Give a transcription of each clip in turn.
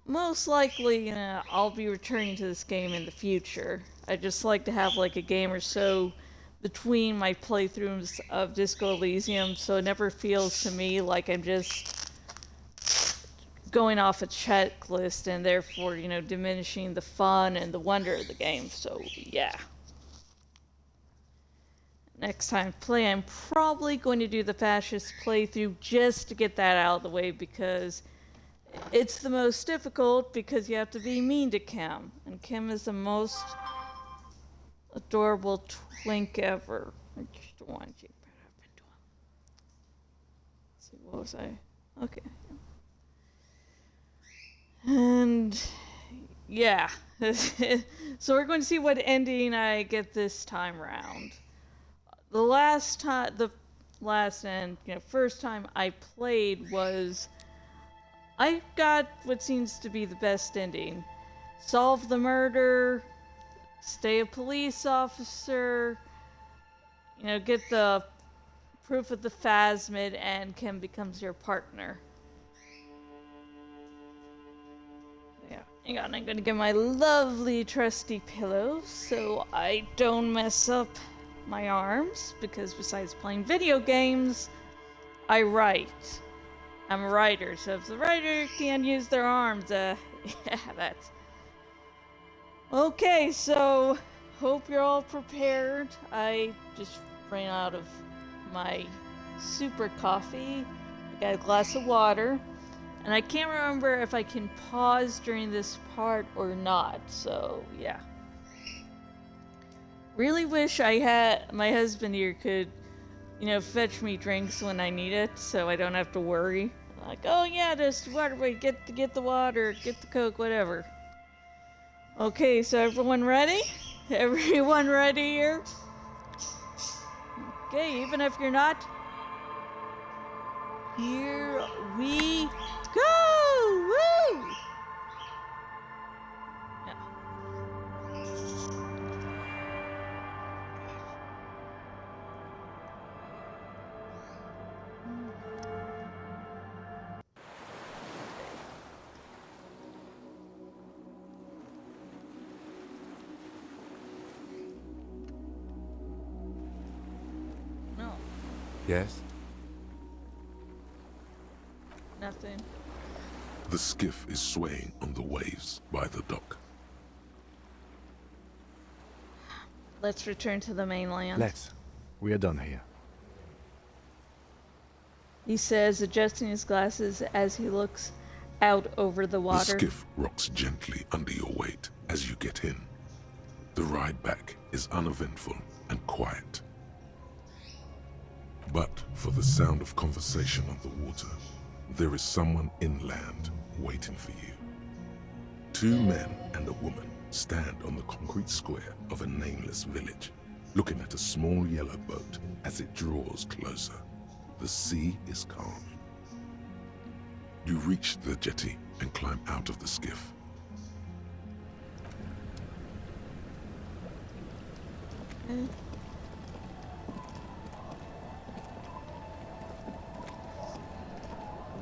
most likely, I'll be returning to this game in the future. I just like to have like a game or so between my playthroughs of Disco Elysium, so it never feels to me like I'm just going off a checklist and therefore, diminishing the fun and the wonder of the game. So, yeah. Next time I play, I'm probably going to do the fascist playthrough just to get that out of the way because it's the most difficult because you have to be mean to Kim. And Kim is the most adorable twink ever. I just want you. Let's see, what was I? Okay. And yeah. So we're going to see what ending I get this time round. The last and first time I played was I got what seems to be the best ending. Solve the murder, stay a police officer, get the proof of the phasmid, and Kim becomes your partner. Yeah, hang on, I'm gonna get my lovely trusty pillow so I don't mess up my arms, because besides playing video games, I write. I'm a writer, so if the writer can't use their arms, yeah, that's... Okay, so hope you're all prepared. I just ran out of my super coffee. I got a glass of water. And I can't remember if I can pause during this part or not, so yeah. Really wish I had my husband here could, fetch me drinks when I need it, so I don't have to worry. Like, oh yeah, just water, wait, get the water, get the Coke, whatever. Okay, so everyone ready? Everyone ready here? Okay, even if you're not, here we go! Woo! No, Yes? nothing. The skiff is swaying on the waves by the dock. Let's return to the mainland. Let's. We are done here. He says, adjusting his glasses as he looks out over the The water. skiff rocks gently under your weight as you get in. The ride back is uneventful and quiet. But for the sound of conversation on the water, there is someone inland waiting for you. Two men and a woman stand on the concrete square of a nameless village, looking at a small yellow boat as it draws closer. The sea is calm. You reach the jetty and climb out of the skiff. Okay.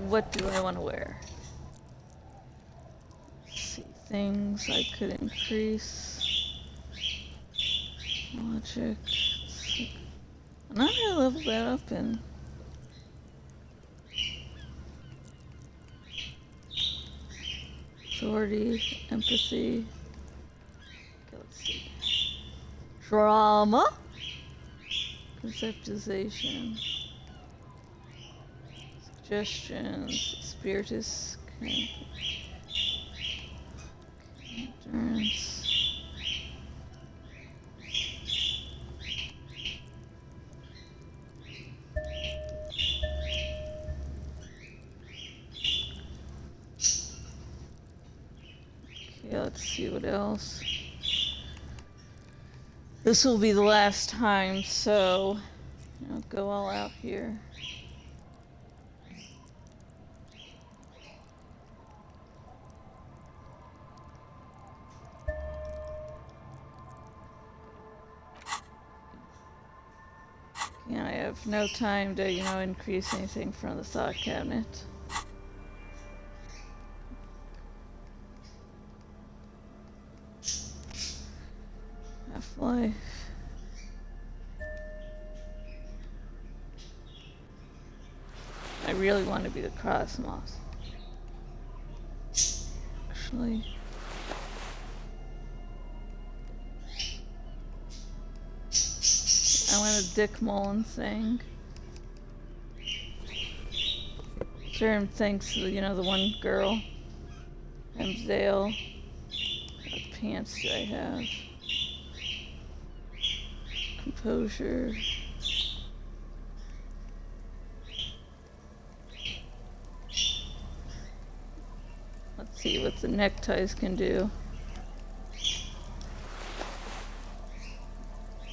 What do I want to wear? Let's see, things I could increase. Logic. I'm not gonna level that up in. Authority, empathy. Okay, let's see. Drama. Conceptualization. Suggestions. Spiritus. Endurance. Okay, let's see what else. This will be the last time, so I'll go all out here. Yeah, I have no time to, increase anything from the thought cabinet. Why? I really want to be the Cosmos. Actually. I want a Dick Mullen thing. Sure, him thanks to, the one girl. Hemsdale. What pants do I have? Composure. Let's see what the neckties can do.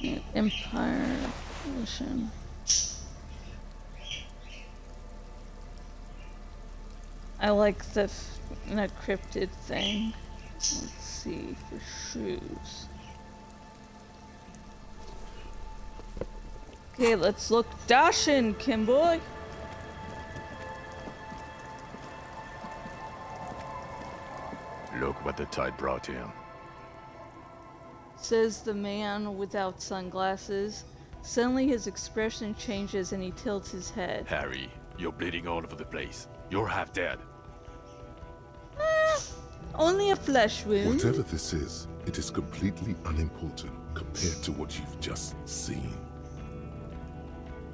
And Empire Edition. I like the cryptid thing. Let's see for shoes. Okay, let's look dashing, Kimboy. Look what the tide brought him. Says the man without sunglasses. Suddenly his expression changes and he tilts his head. Harry, you're bleeding all over the place. You're half dead. Only a flesh wound. Whatever this is, it is completely unimportant compared to what you've just seen.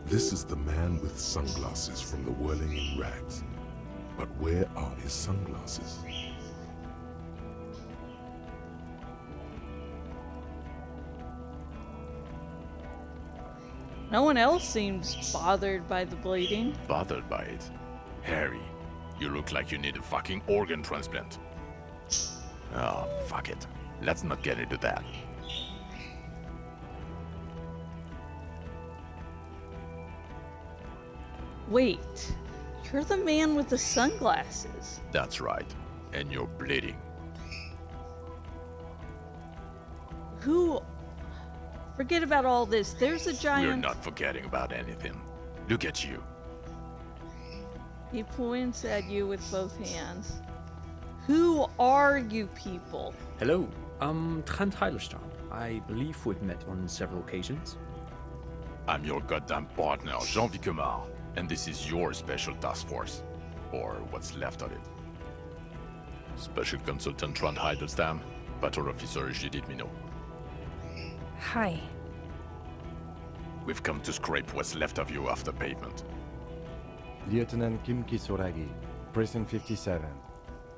This is the man with sunglasses from the Whirling in Rags. But where are his sunglasses? No one else seems bothered by the bleeding. Bothered by it? Harry, you look like you need a fucking organ transplant. Oh, fuck it. Let's not get into that. Wait, you're the man with the sunglasses. That's right. And you're bleeding. Who? Forget about all this. There's a giant... We're not forgetting about anything. Look at you. He points at you with both hands. Who are you people? Hello, I'm Trent Heilerstein. I believe we've met on several occasions. I'm your goddamn partner, Jean Vicomar, and this is your special task force. Or what's left of it. Special Consultant Trent Heilerstein, Battle Officer Judith Minot. Hi. We've come to scrape what's left of you after pavement. Lieutenant Kim Kisuragi, Prison 57.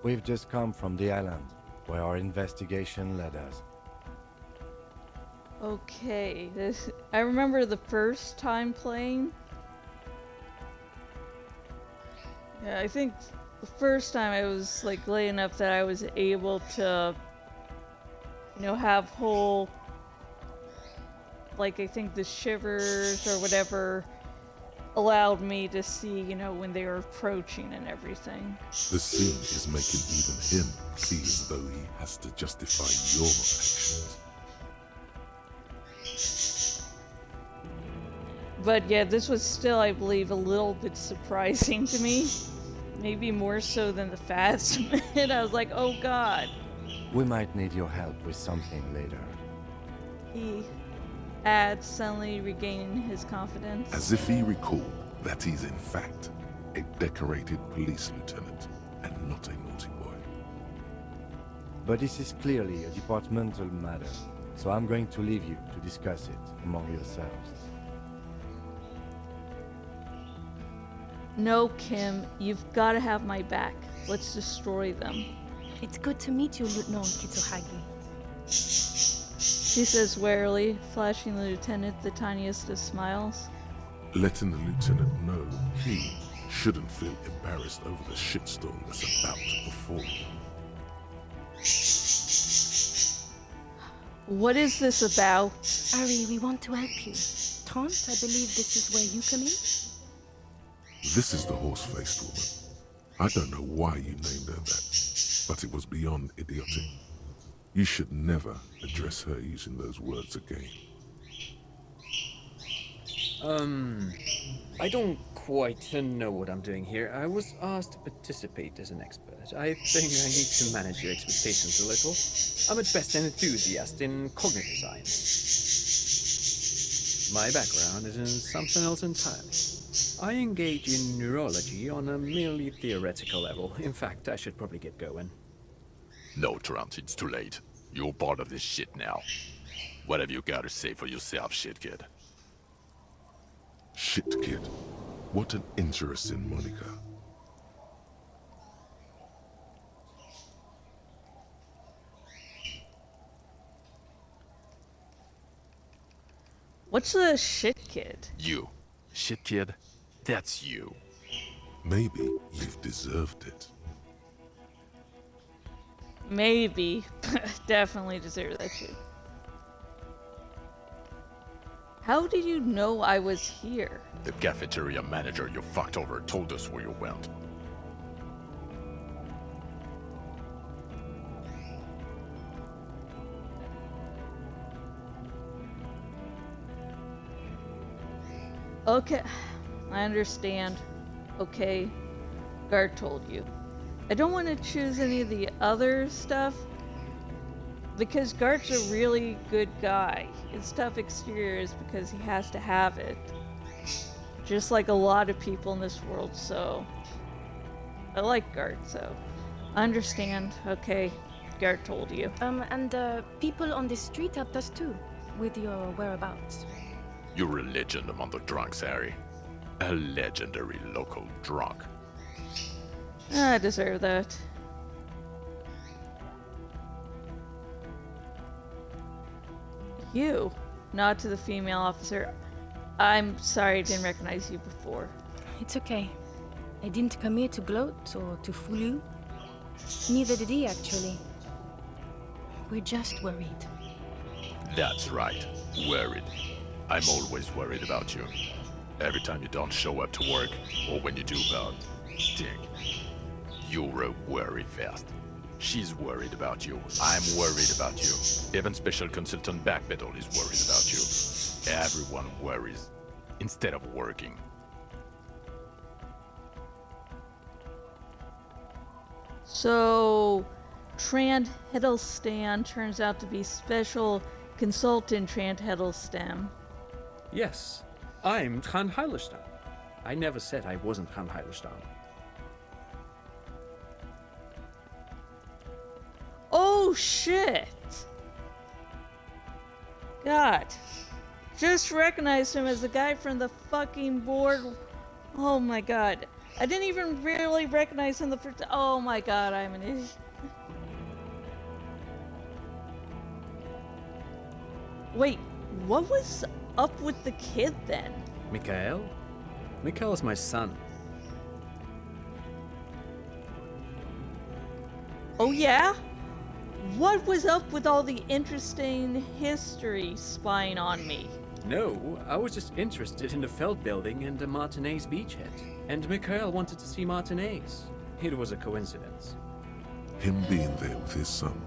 We've just come from the island, where our investigation led us. Okay, I remember the first time playing. Yeah, I think the first time I was lucky enough that I was able to, have whole, I think the shivers or whatever allowed me to see, when they were approaching and everything. The scene is making even him feel as though he has to justify your actions. But yeah, this was still, I believe, a little bit surprising to me. Maybe more so than the Phasmid. I was like, oh god. We might need your help with something later. He adds, suddenly regaining his confidence. As if he recalled that he's in fact a decorated police lieutenant and not a naughty boy. But this is clearly a departmental matter, so I'm going to leave you to discuss it among yourselves. No, Kim, you've got to have my back. Let's destroy them. It's good to meet you, Lieutenant Kitsuhagi. She says warily, flashing the lieutenant the tiniest of smiles. Letting the lieutenant know he shouldn't feel embarrassed over the shitstorm that's about to befall. What is this about? Ari, we want to help you. Trent, I believe this is where you come in? This is the horse-faced woman. I don't know why you named her that, but it was beyond idiotic. You should never address her using those words again. I don't quite know what I'm doing here. I was asked to participate as an expert. I think I need to manage your expectations a little. I'm at best an enthusiast in cognitive science. My background is in something else entirely. I engage in neurology on a merely theoretical level. In fact, I should probably get going. No, Trent, it's too late. You're part of this shit now. What have you got to say for yourself, shit kid? Shit kid. What an interesting moniker. What's a shit kid? You. Shit kid? That's you. Maybe you've deserved it. Maybe. Definitely deserve that shit. How did you know I was here? The cafeteria manager you fucked over told us where you went. Okay, I understand. Okay, guard told you. I don't want to choose any of the other stuff because Guard's a really good guy. His tough exterior is because he has to have it. Just like a lot of people in this world, so I like Guard, so I understand. Okay, Guard told you. And people on the street helped us too, with your whereabouts. You're a legend among the drunks, Harry. A legendary local drunk. I deserve that. You, nod to the female officer. I'm sorry I didn't recognize you before. It's okay. I didn't come here to gloat or to fool you. Neither did he, actually. We're just worried. That's right. Worried. I'm always worried about you. Every time you don't show up to work, or when you do about stink. You're a worry fest. She's worried about you. I'm worried about you. Even Special Consultant Backpedal is worried about you. Everyone worries instead of working. So, Trant Hiddlestan turns out to be Special Consultant Trant Hiddlestan. Yes, I'm Trant Heilestan. I never said I wasn't Trant Heilestan. Oh shit! God. Just recognized him as the guy from the fucking board. Oh my god. I didn't even really recognize him the first. Oh my god, I'm an idiot. Wait, what was up with the kid then? Mikhail? Mikhail's my son. Oh yeah? What was up with all the interesting history spying on me? No, I was just interested in the Feld building and the Martinez beachhead. And Mikhail wanted to see Martinez. It was a coincidence. Him being there with his son,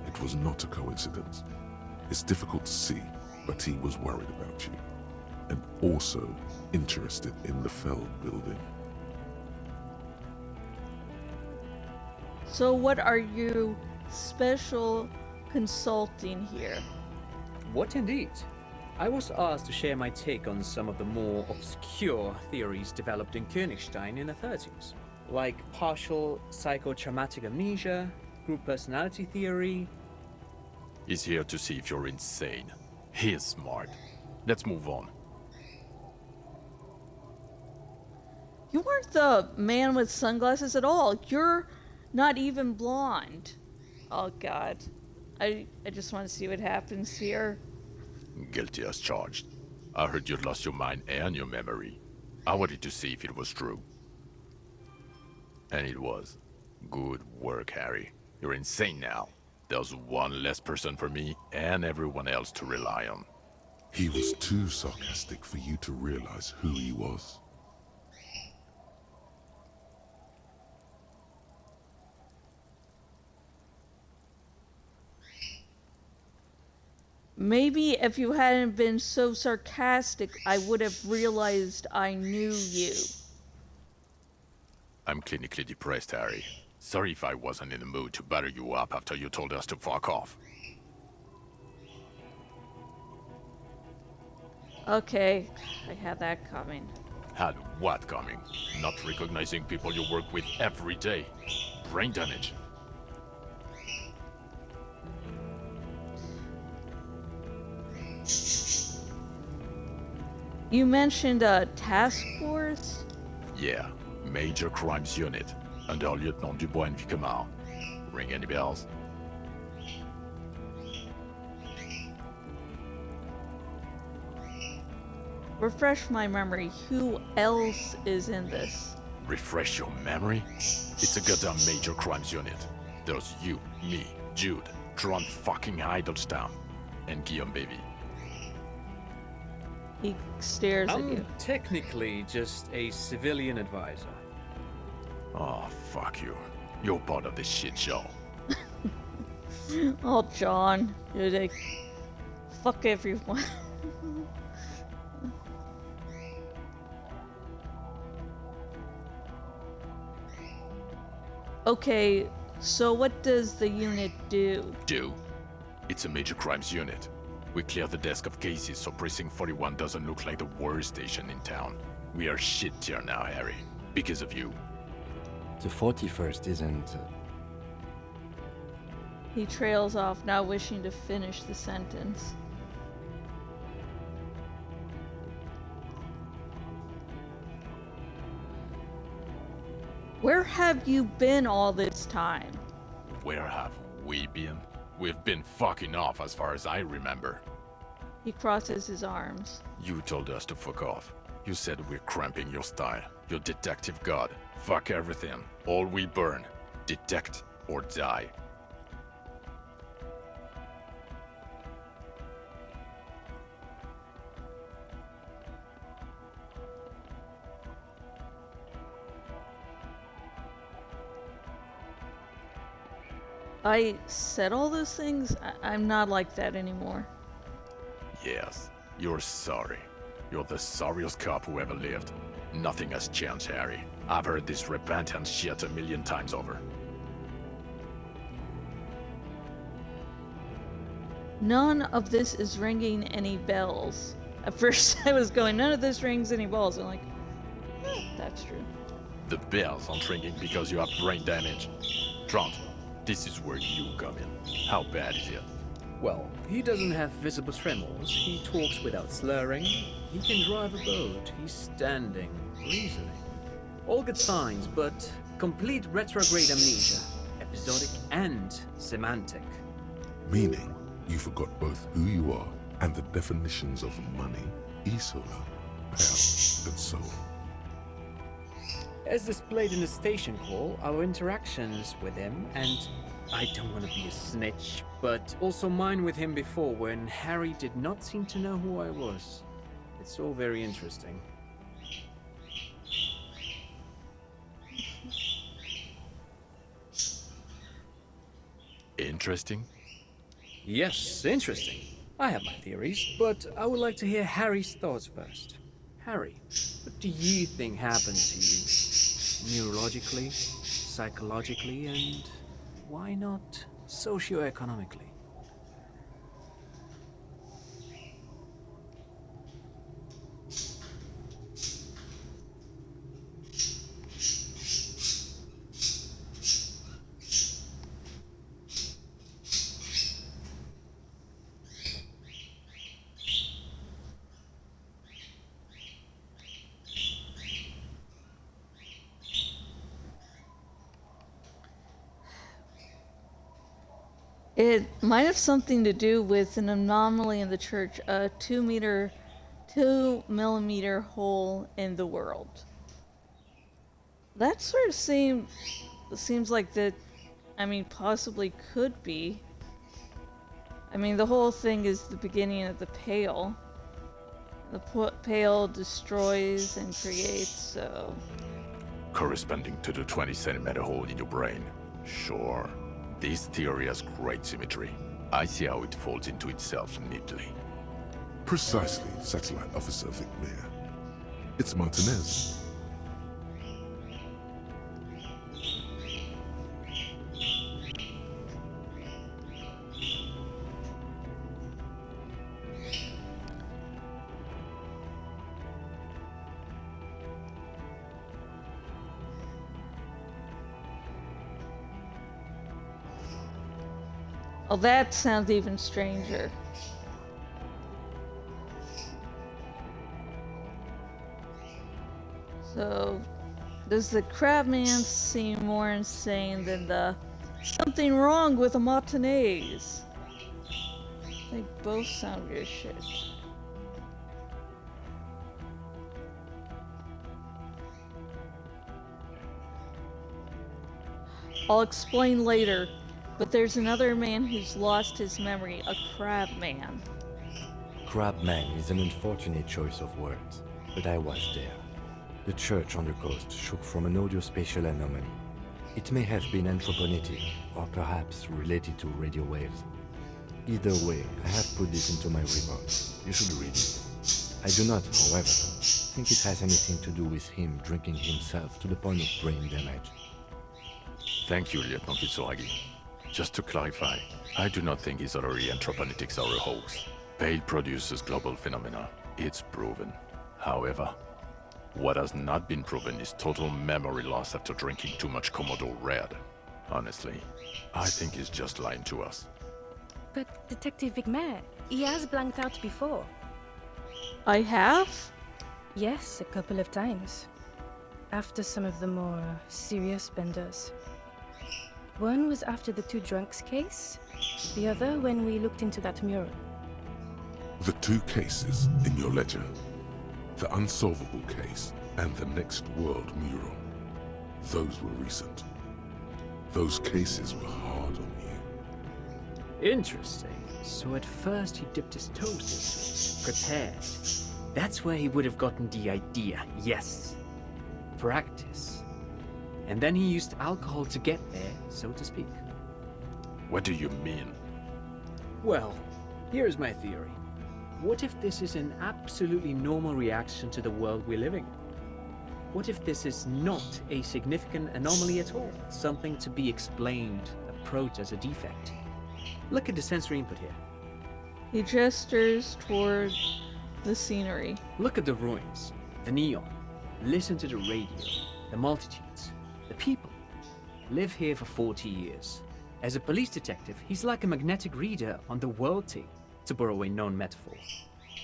it was not a coincidence. It's difficult to see, but he was worried about you. And also interested in the Feld building. So what are you special consulting here? What indeed? I was asked to share my take on some of the more obscure theories developed in Königstein in the 30s, like partial psychotraumatic amnesia, group personality theory. He's here to see if you're insane. He is smart. Let's move on. You weren't the man with sunglasses at all. You're not even blonde. Oh god. I just want to see what happens here. Guilty as charged. I heard you'd lost your mind and your memory. I wanted to see if it was true. And it was. Good work, Harry. You're insane now. There's one less person for me and everyone else to rely on. He was too sarcastic for you to realize who he was. Maybe if you hadn't been so sarcastic, I would have realized I knew you. I'm clinically depressed, Harry. Sorry if I wasn't in the mood to batter you up after you told us to fuck off. Okay, I had that coming. Had what coming? Not recognizing people you work with every day. Brain damage. You mentioned a task force? Yeah, Major Crimes Unit, under Lieutenant Dubois and Vicomar. Ring any bells? Refresh my memory. Who else is in this? Refresh your memory? It's a goddamn Major Crimes Unit. There's you, me, Jude, Tron fucking Hiddleston, and Guillaume baby. He stares at I'm you. technically just a civilian advisor. Oh, fuck you. You're part of this shit show. Oh, John. You're like, fuck everyone. Okay, so what does the unit do? It's a Major Crimes Unit. We clear the desk of cases so Precinct 41 doesn't look like the worst station in town. We are shit tier now, Harry. Because of you. The 41st isn't. He trails off, not wishing to finish the sentence. Where have you been all this time? Where have we been? We've been fucking off as far as I remember. He crosses his arms. You told us to fuck off. You said we're cramping your style. Your detective god. Fuck everything. All we burn. Detect or die. I said all those things? I'm not like that anymore. Yes, you're sorry. You're the sorriest cop who ever lived. Nothing has changed, Harry. I've heard this repentance shit a million times over. None of this is ringing any bells. At first I was going, none of this rings any bells. I'm like, that's true. The bells aren't ringing because you have brain damage. Trant, this is where you come in. How bad is it? Well, he doesn't have visible tremors, he talks without slurring, he can drive a boat, he's standing, reasoning. All good signs, but complete retrograde amnesia, episodic and semantic. Meaning, you forgot both who you are and the definitions of money, e-solar, power, and so on. As displayed in the station call, our interactions with him, and I don't want to be a snitch, but also mine with him before when Harry did not seem to know who I was. It's all very interesting. Interesting? Yes, interesting. I have my theories, but I would like to hear Harry's thoughts first. Harry, what do you think happened to you? Neurologically, psychologically, and why not socioeconomically? It might have something to do with an anomaly in the church, a 2 millimeter hole in the world. That sort of seems like that, I mean, possibly could be. I mean, the whole thing is the beginning of the Pale. The Pale destroys and creates, so... Corresponding to the 20 centimeter hole in your brain. Sure. This theory has great symmetry. I see how it folds into itself neatly. Precisely, Satellite Officer Vicmere. It's Martinez. Oh, that sounds even stranger. So, does the crabman seem more insane than the something wrong with the Martinez? They both sound good as shit. I'll explain later, but there's another man who's lost his memory, a crabman. Crabman is an unfortunate choice of words, but I was there. The church on the coast shook from an audiospatial anomaly. It may have been anthroponetic, or perhaps related to radio waves. Either way, I have put this into my report. You should read it. I do not, however, think it has anything to do with him drinking himself to the point of brain damage. Thank you, Lieutenant Kitsuragi. Just to clarify, I do not think his other anthroponetics are a hoax. Pale produces global phenomena. It's proven. However, what has not been proven is total memory loss after drinking too much Komodo Red. Honestly, I think he's just lying to us. But Detective Vicmare, he has blanked out before. I have? Yes, a couple of times. After some of the more serious benders. One was after the two drunks case, the other when we looked into that mural. The two cases in your ledger. The unsolvable case and the Next World mural. Those were recent. Those cases were hard on you. Interesting. So at first he dipped his toes into it, prepared. That's where he would have gotten the idea, yes. Practice. And then he used alcohol to get there, so to speak. What do you mean? Well, here's my theory. What if this is an absolutely normal reaction to the world we're living in? What if this is not a significant anomaly at all? Something to be explained, approached as a defect? Look at the sensory input here. He gestures toward the scenery. Look at the ruins, the neon. Listen to the radio, the multitudes, the people. Live here for 40 years. As a police detective, he's like a magnetic reader on the world tape, to borrow a known metaphor.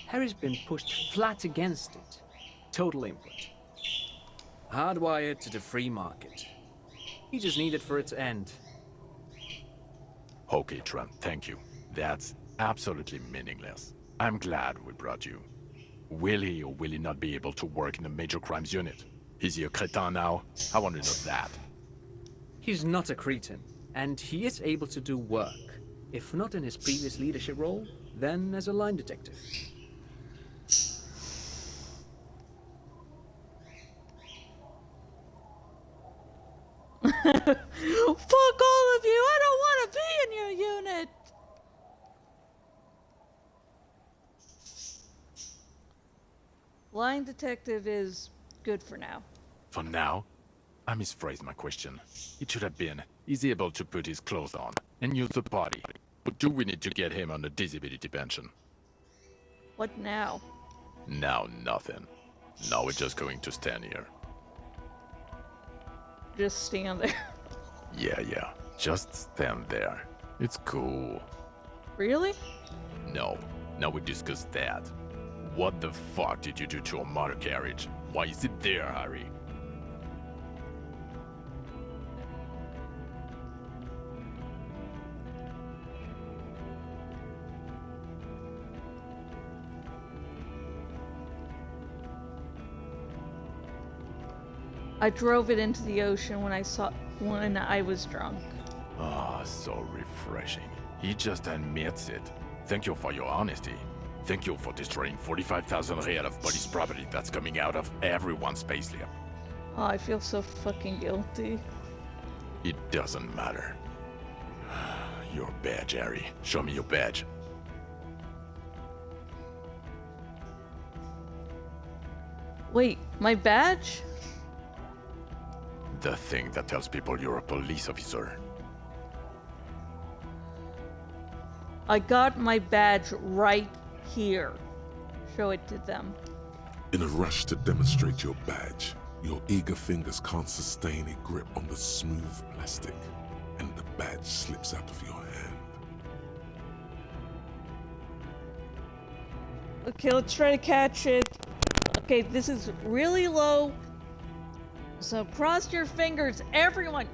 Harry's been pushed flat against it. Total input. Hardwired to the free market. He just needed for it to end. Okay, Trent, thank you. That's absolutely meaningless. I'm glad we brought you. Will he or will he not be able to work in the major crimes unit? Is he a cretin now? I want to know that. He's not a cretin, and he is able to do work. If not in his previous leadership role, then as a line detective. Fuck all of you! I don't want to be in your unit! Line detective is good for now. For now? I misphrased my question. It should have been, is he able to put his clothes on and use the body? Or do we need to get him on a disability pension? What now? Now nothing. Now we're just going to stand here. Just stand there. Yeah. Just stand there. It's cool. Really? No. Now we discuss that. What the fuck did you do to a motor carriage? Why is it there, Harry? I drove it into the ocean when I was drunk. Ah, so refreshing. He just admits it. Thank you for your honesty. Thank you for destroying 45,000 real of police property that's coming out of everyone's payslip. Oh, I feel so fucking guilty. It doesn't matter. Your badge, Harry. Show me your badge. Wait, my badge? The thing that tells people you're a police officer. I got my badge right here. Show it to them. In a rush to demonstrate your badge, your eager fingers can't sustain a grip on the smooth plastic, and the badge slips out of your hand. Okay, let's try to catch it. Okay, this is really low. So cross your fingers, everyone.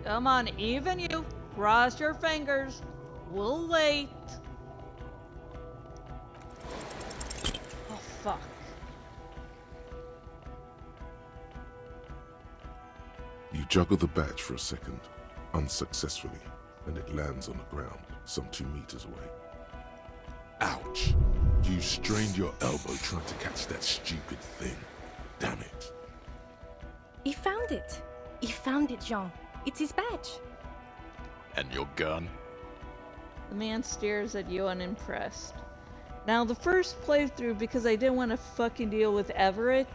Come on, even you. Cross your fingers. We'll wait. Oh, fuck. You juggle the badge for a second, unsuccessfully, and it lands on the ground, some 2 meters away. Ouch! You strained your elbow trying to catch that stupid thing. Damn it. He found it. He found it, Jean. It's his badge. And your gun? The man stares at you unimpressed. Now, the first playthrough, because I didn't want to fucking deal with Everett,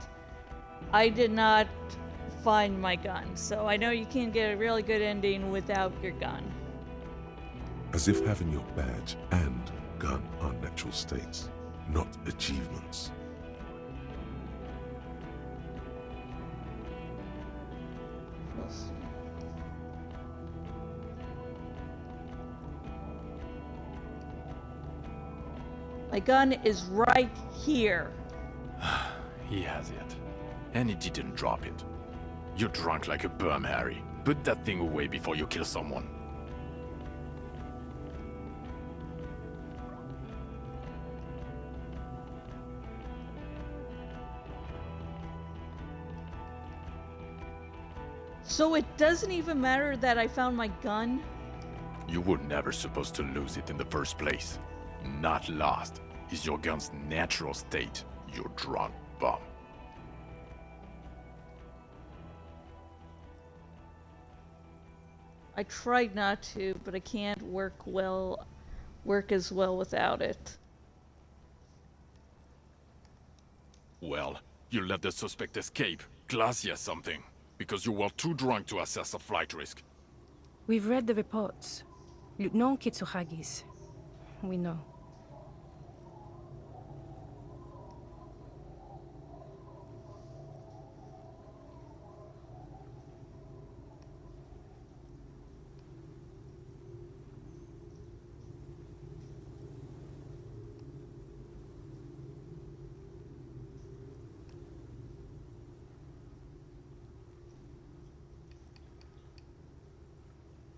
I did not find my gun. So I know you can't get a really good ending without your gun. As if having your badge and gun are natural states, not achievements. My gun is right here. He has it. And he didn't drop it. You're drunk like a bum, Harry. Put that thing away before you kill someone. So it doesn't even matter that I found my gun? You were never supposed to lose it in the first place. Not lost is your gun's natural state, you drunk bum. I tried not to, but I can't work as well without it. Well, you let the suspect escape, glacier something, because you were too drunk to assess a flight risk. We've read the reports. Lieutenant Kitsuhagi's. We know.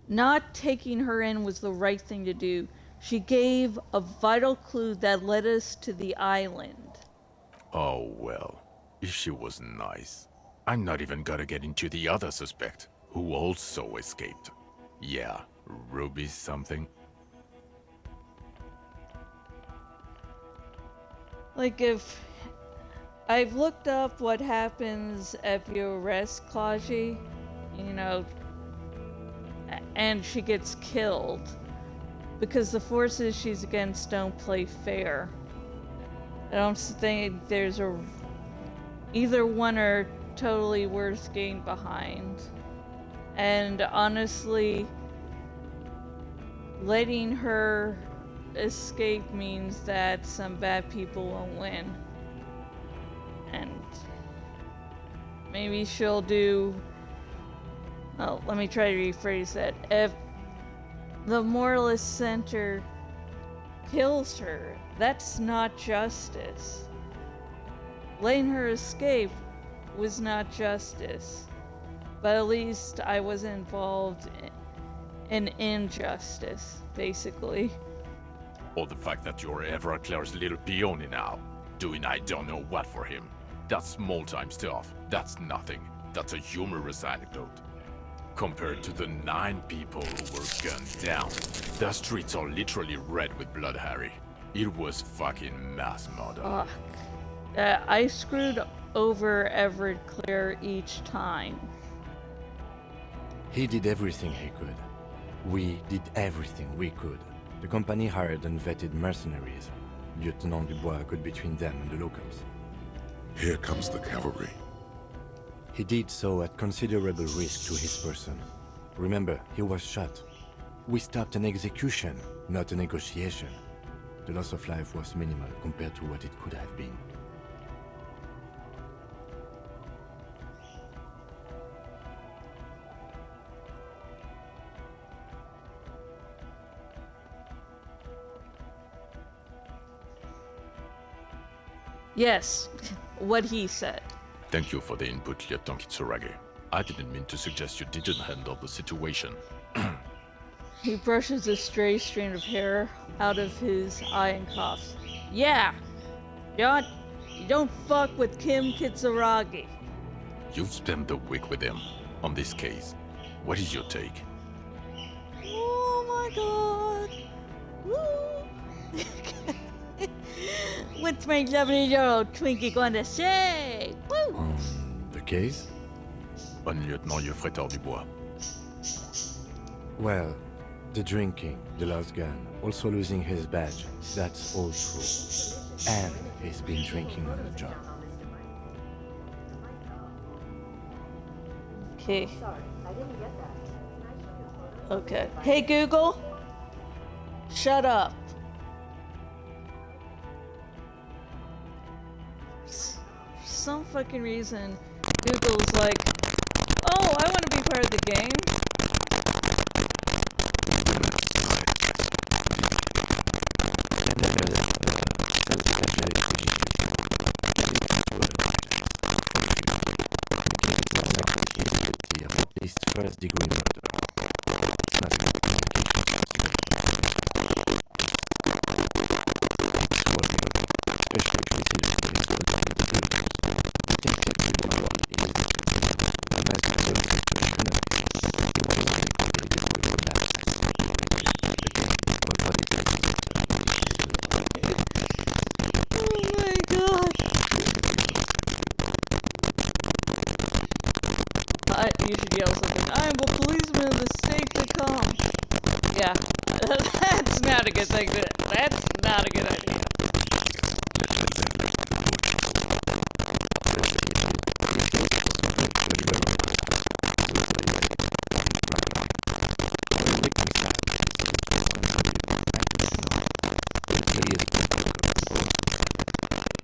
Not taking her in was the right thing to do. She gave a vital clue that led us to the island. Oh well, if she was nice. I'm not even gonna get into the other suspect, who also escaped. Yeah, Ruby something. Like, if I've looked up what happens if you arrest Klaji, you know, and she gets killed, because the forces she's against don't play fair. I don't think there's either one are totally worth getting behind. And honestly, letting her escape means that some bad people won't win. And maybe she'll do... Oh, let me try to rephrase that. If the Moralist Center kills her, that's not justice. Letting her escape was not justice. But at least I wasn't involved in injustice, basically. Or the fact that you're Everett Claire's little peony now, doing I don't know what for him. That's small-time stuff. That's nothing. That's a humorous anecdote. Compared to the 9 people who were gunned down, the streets are literally red with blood, Harry. It was fucking mass murder. Fuck. I screwed over Everett Claire each time. He did everything he could. We did everything we could. The company hired unvetted mercenaries. Lieutenant Dubois got between them and the locals. Here comes the cavalry. He did so at considerable risk to his person. Remember, he was shot. We stopped an execution, not a negotiation. The loss of life was minimal compared to what it could have been. Yes, what he said. Thank you for the input, Lieutenant Kitsuragi. I didn't mean to suggest you didn't handle the situation. He brushes a stray strand of hair out of his eye and coughs. Yeah, John, you don't fuck with Kim Kitsuragi. You've spent the week with him on this case. What is your take? Oh my god. Woo. What's my lovely little Twinkie going to say? Woo! The case? Bon lieutenant Yefreter Dubois. Well, the drinking, the lost gun, also losing his badge, that's all true. And he's been drinking on the job. Okay. Okay. Hey Google, shut up. For some fucking reason, Google's like, oh, I want to be part of the game. At least first degree murder. It's not a good communication It's working, especially considering the responsibility. Detective Dubois is a master service to the criminal. He was executed with the lapses. Oh my god. You should yell something. I am a policeman of the state to come. Yeah, that's not a good thing. That's not a good idea.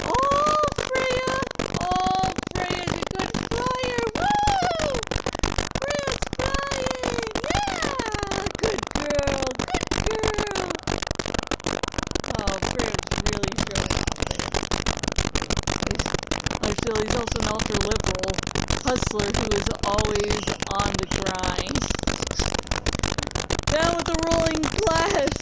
Oh, Freya! Oh, Freya's a good flyer! Woo! Freya's flying! Yeah! Good girl! Good girl! Oh, Freya's really showing off. I feel he's also an ultra-liberal hustler who is always on the grind. Down with the rolling glass!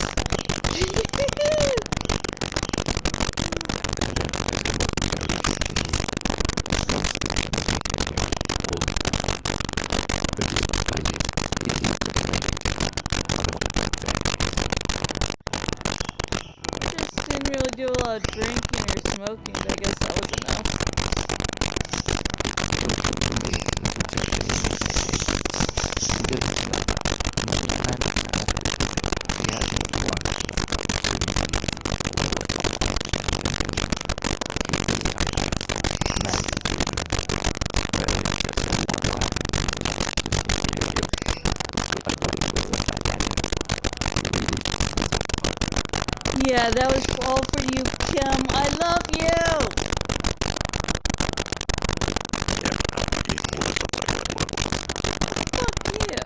Just didn't really do a lot of drinking or smoking, but I guess that was enough. Yeah, that was all for you, Kim. I love you! Fuck you.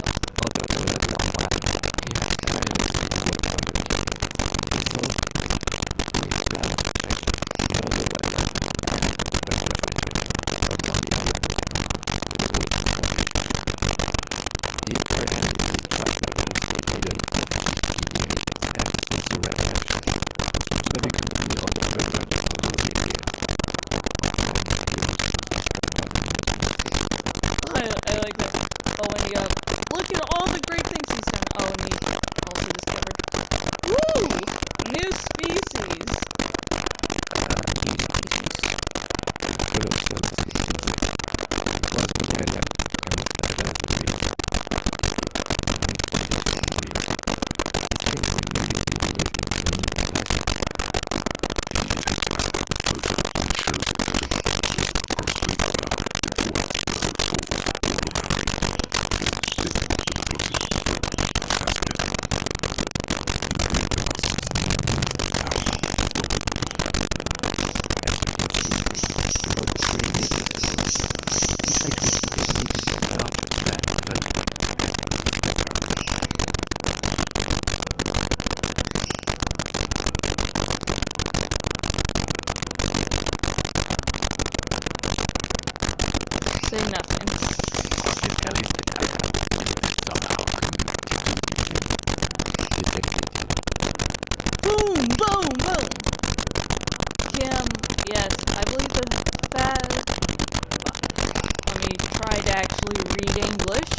speak English.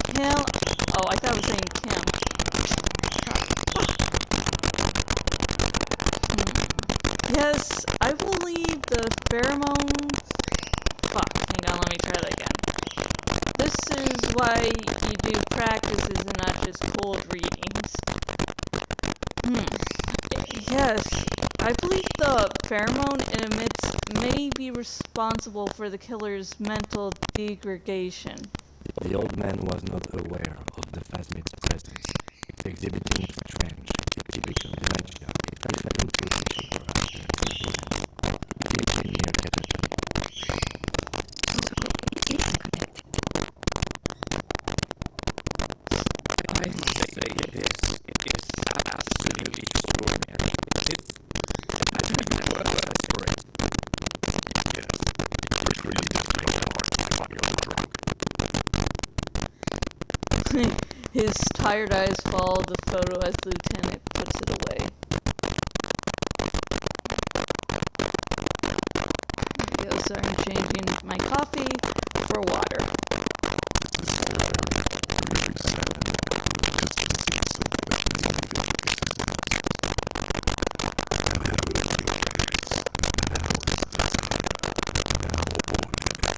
Kim. Oh, I thought I was saying Kim. Yes, I believe the pheromones. Fuck, hang on, let me try that again. This is why you do practices and not just cold readings. Yes, I believe the pheromone it emits may be responsible for the killer's mental degradation. The old man was not aware of the phasmid's presence, exhibiting strange, typical dementia. It fell into official corruption. It seems near catatonic. So, it is connected. I must say this is absolutely extraordinary. I have no words for it. Yes, it really does make it hard to find your drunk. His tired eyes follow the photo as the lieutenant puts it away. There we go, so I'm changing my coffee for water. This is very sad. Just to see something that maybe and have it in your face. Now is the time. Now or never.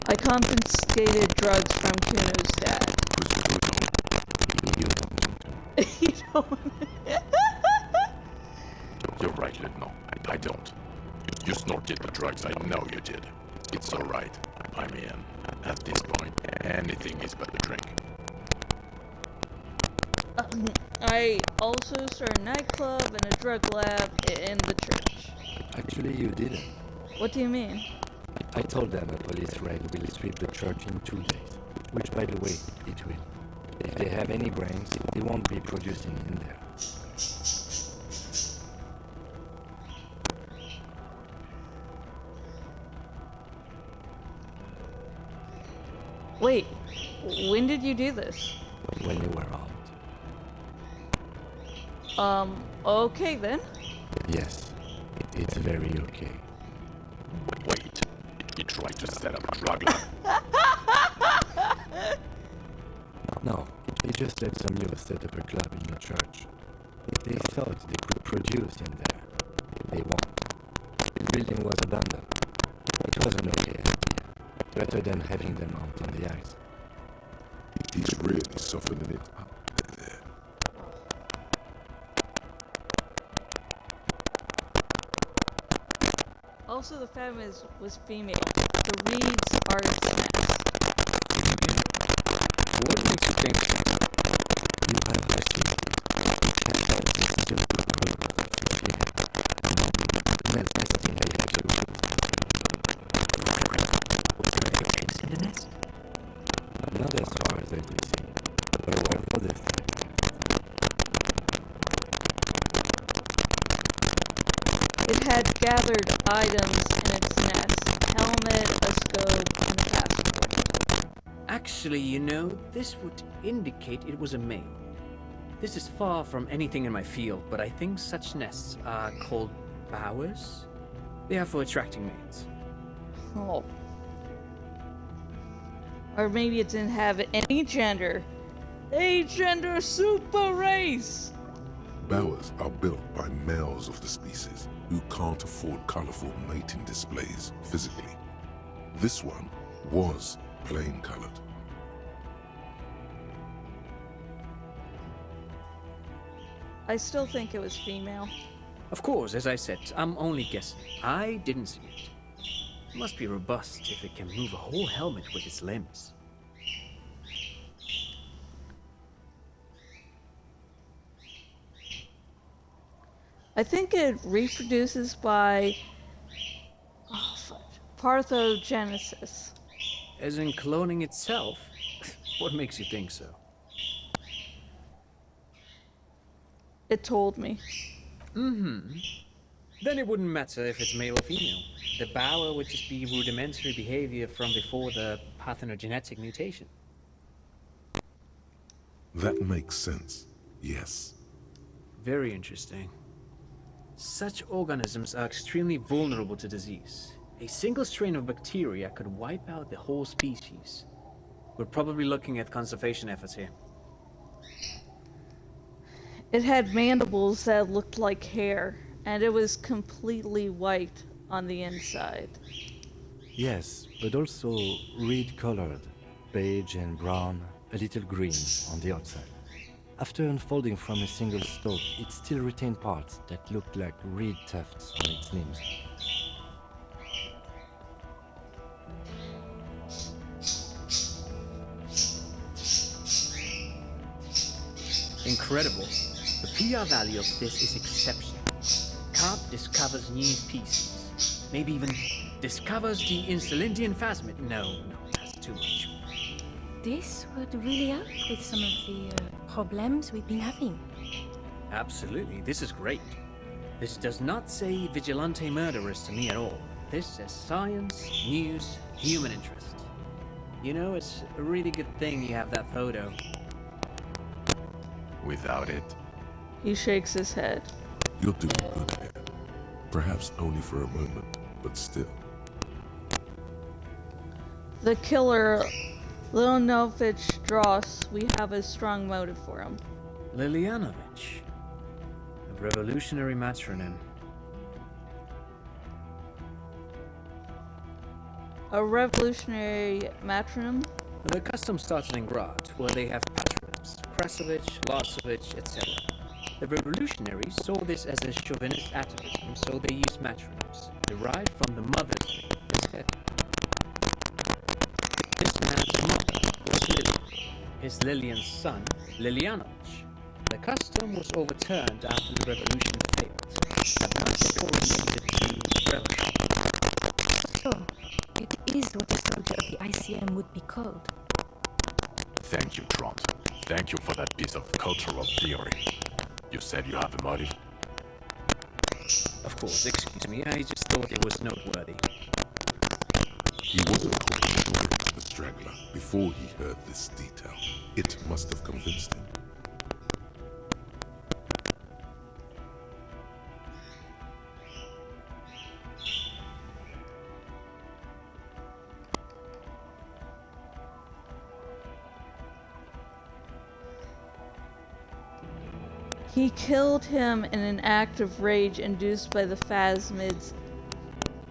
I confiscated drugs from Kuno's dad. You don't. You don't. You're right, Lieutenant. I don't. You snorted the drugs, I know you did. It's alright. I mean, at this point, anything is but a drink. I also started a nightclub and a drug lab in the church. Actually, you didn't. What do you mean? I told them a police raid will sweep the church in 2 days, which, by the way, it will. If they have any brains, they won't be producing in there. Wait, when did you do this? When you were out. Okay then. Yes, it's very okay. Wait, he tried to set up a drug lab. No, they just had some youth set up a club in the church. They thought they could produce in there. They won't. The building was abandoned. It was an okay idea. Better than having them out on the ice. He's really softening it up there. Also, the femme was female. The reeds are its next. What makes you think so? You have received it. It has had this simple proof of fear. That's testing they have to do. Was there any eggs in the nest? Not as far as I could see. There were other things. It had gathered items in its nest: helmet, a scope, and a passport. Actually, you know, this would indicate it was a male. This is far from anything in my field, but I think such nests are called bowers. They are for attracting mates. Oh. Or maybe it didn't have any gender. A gender super race! Bowers are built by males of the species who can't afford colorful mating displays physically. This one was plain colored. I still think it was female. Of course, as I said, I'm only guessing. I didn't see it. It must be robust if it can move a whole helmet with its limbs. I think it reproduces by parthogenesis. As in cloning itself? What makes you think so? It told me. Then it wouldn't matter if it's male or female. The bower would just be rudimentary behavior from before the parthenogenetic mutation. That makes sense. Yes. Very interesting. Such organisms are extremely vulnerable to disease. A single strain of bacteria could wipe out the whole species. We're probably looking at conservation efforts here. It had mandibles that looked like hair, and it was completely white on the inside. Yes, but also reed colored, beige and brown, a little green on the outside. After unfolding from a single stalk, it still retained parts that looked like reed tufts on its limbs. Incredible. The PR value of this is exceptional. Carp discovers new species. Maybe even discovers the Insulindian phasmid. No, that's too much. This would really help with some of the problems we've been having. Absolutely, this is great. This does not say vigilante murderers to me at all. This says science, news, human interest. You know, it's a really good thing you have that photo. Without it, He shakes his head. You're doing good here. Perhaps only for a moment, but still. The killer, Leonovich Dross, we have a strong motive for him. Lilianovich. A revolutionary matronym. A revolutionary matronum? The custom started in Grad, where they have patronyms, Krasovich, Larsovich, etc. The revolutionaries saw this as a chauvinist atavism, so they used matronyms, derived from the mother's name instead. This man's mother was Lily. His Lilian's son, Lilianovich. The custom was overturned after the revolution failed. But much before related to revolution. So, it is what a soldier of the ICM would be called. thank you, Trant. Thank you for that piece of cultural theory. You said you have a motive? Of course, excuse me, I just thought it was noteworthy. He wasn't quite sure it was the straggler before he heard this detail. It must have convinced him. He killed him in an act of rage induced by the phasmid's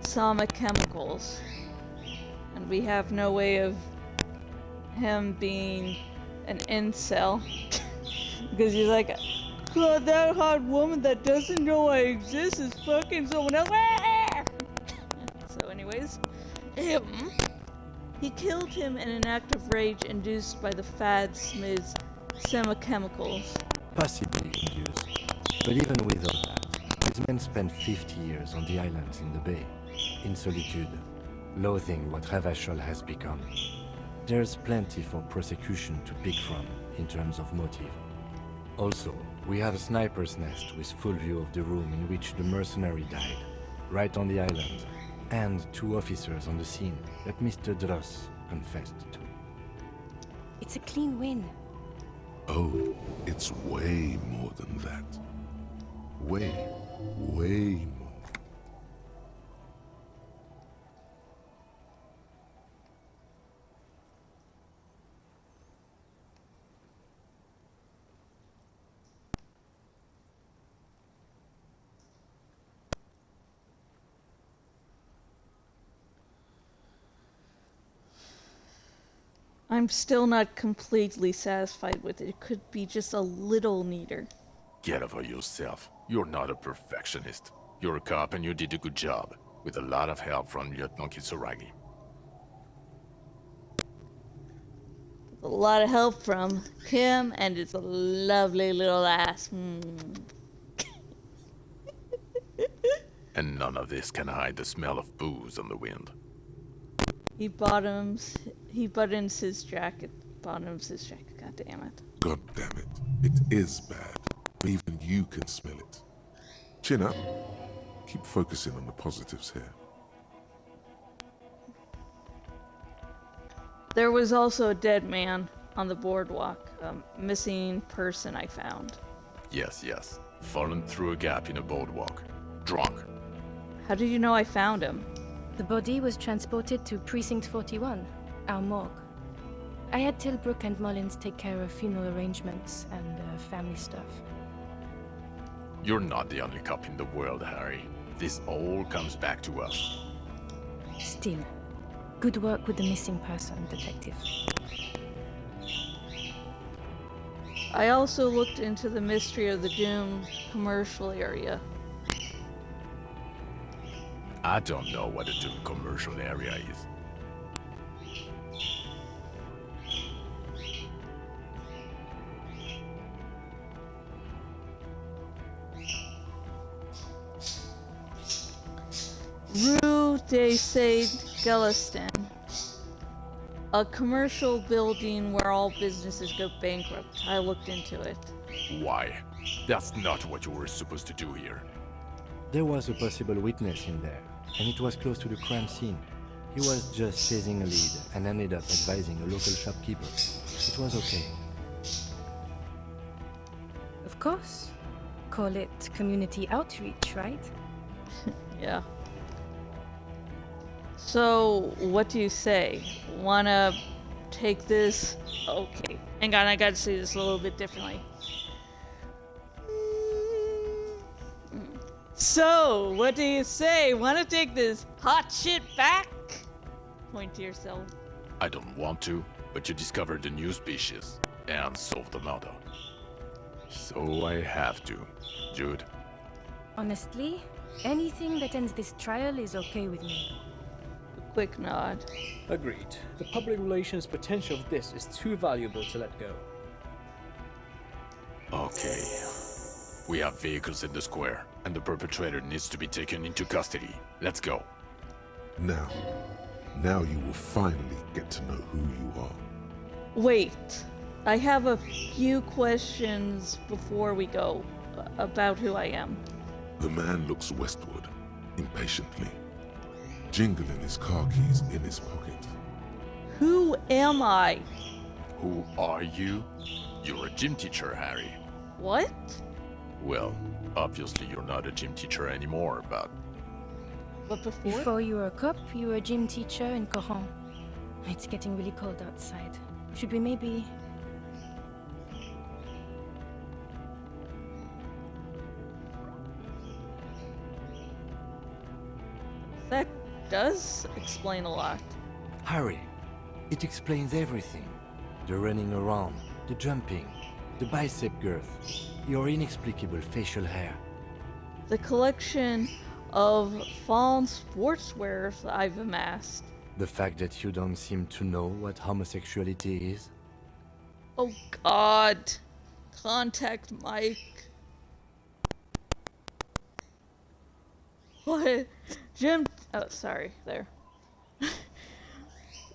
soma chemicals. And we have no way of him being an incel. Because he's like, God, that hot woman that doesn't know I exist is fucking someone else. So anyways, he killed him in an act of rage induced by the phasmid's soma chemicals. Possibly induced. But even without that, these men spent 50 years on the islands in the bay, in solitude, loathing what Ravachol has become. There's plenty for prosecution to pick from in terms of motive. Also, we have a sniper's nest with full view of the room in which the mercenary died, right on the island, and 2 officers on the scene that Mr. Dross confessed to. It's a clean win. Oh, it's way more than that. Way, way more. I'm still not completely satisfied with it. It could be just a little neater. Get over yourself. You're not a perfectionist. You're a cop and you did a good job, with a lot of help from Lieutenant Kitsuragi. A lot of help from Kim and it's a lovely little ass. And none of this can hide the smell of booze on the wind. He buttons his jacket. Bottoms his jacket, god damn it. God damn it. It is bad. Even you can smell it. Chin up. Keep focusing on the positives here. There was also a dead man on the boardwalk, a missing person I found. Yes. Fallen through a gap in a boardwalk. Drunk. How did you know I found him? The body was transported to Precinct 41, our morgue. I had Tilbrook and Mullins take care of funeral arrangements and family stuff. You're not the only cop in the world, Harry. This all comes back to us. Still, good work with the missing person, Detective. I also looked into the mystery of the Doom commercial area. I don't know what a Doom commercial area is. Rue de Saint Gelestin. A commercial building where all businesses go bankrupt. I looked into it. Why? That's not what you were supposed to do here. There was a possible witness in there, and it was close to the crime scene. He was just chasing a lead and ended up advising a local shopkeeper. It was okay. Of course. Call it community outreach, right? Yeah. So, what do you say? Wanna take this? Okay. Hang on, I gotta say this a little bit differently. So, what do you say? Wanna take this hot shit back? Point to yourself. I don't want to, but you discovered a new species and solved the murder. So I have to. Jude, Honestly, anything that ends this trial is okay with me. A quick nod. Agreed. The public relations potential of this is too valuable to let go. okay. We have vehicles in the square, and the perpetrator needs to be taken into custody. Let's go. Now you will finally get to know who you are. Wait. I have a few questions before we go about who I am. The man looks westward, impatiently, jingling his car keys in his pocket. Who am I? Who are you? You're a gym teacher, Harry. What? Well, obviously you're not a gym teacher anymore, but But before? Before you were a cop, you were a gym teacher in Coron. It's getting really cold outside. Should we maybe... That does explain a lot. Harry, it explains everything. The running around, the jumping, the bicep girth, your inexplicable facial hair. The collection of fallen sportswear I've amassed. The fact that you don't seem to know what homosexuality is. Oh God. Contact Mike. What? Gym. Oh, sorry. There.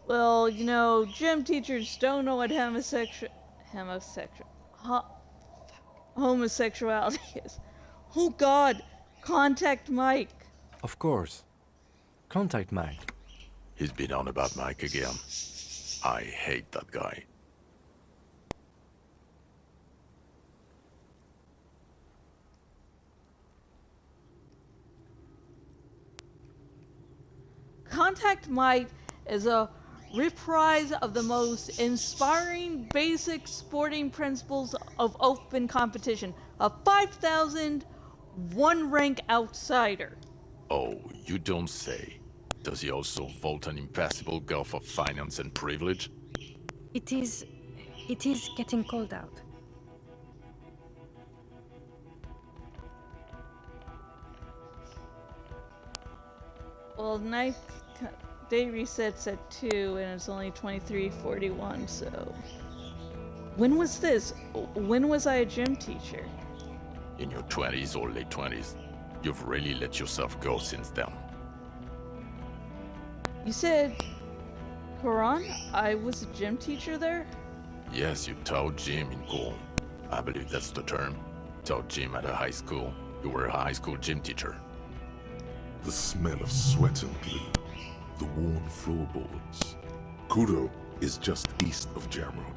Well, you know, gym teachers don't know what homosexuality is. Oh God. Contact Mike. Of course. Contact Mike. he's been on about Mike again. I hate that guy. Contact Mike is a reprise of the most inspiring basic sporting principles of open competition. A 5,000 one rank outsider. Oh, you don't say. Does he also vault an impassable gulf of finance and privilege? It is getting cold out. Well, night day resets at 2 and it's only 23:41, so when was this? When was I a gym teacher? In your 20s or late 20s. You've really let yourself go since then. You said Quran? I was a gym teacher there? Yes, you taught gym in Coron. I believe that's the term. Taught gym at a high school. You were a high school gym teacher. The smell of sweat and glue, the worn floorboards. Kuro is just east of Jamrock.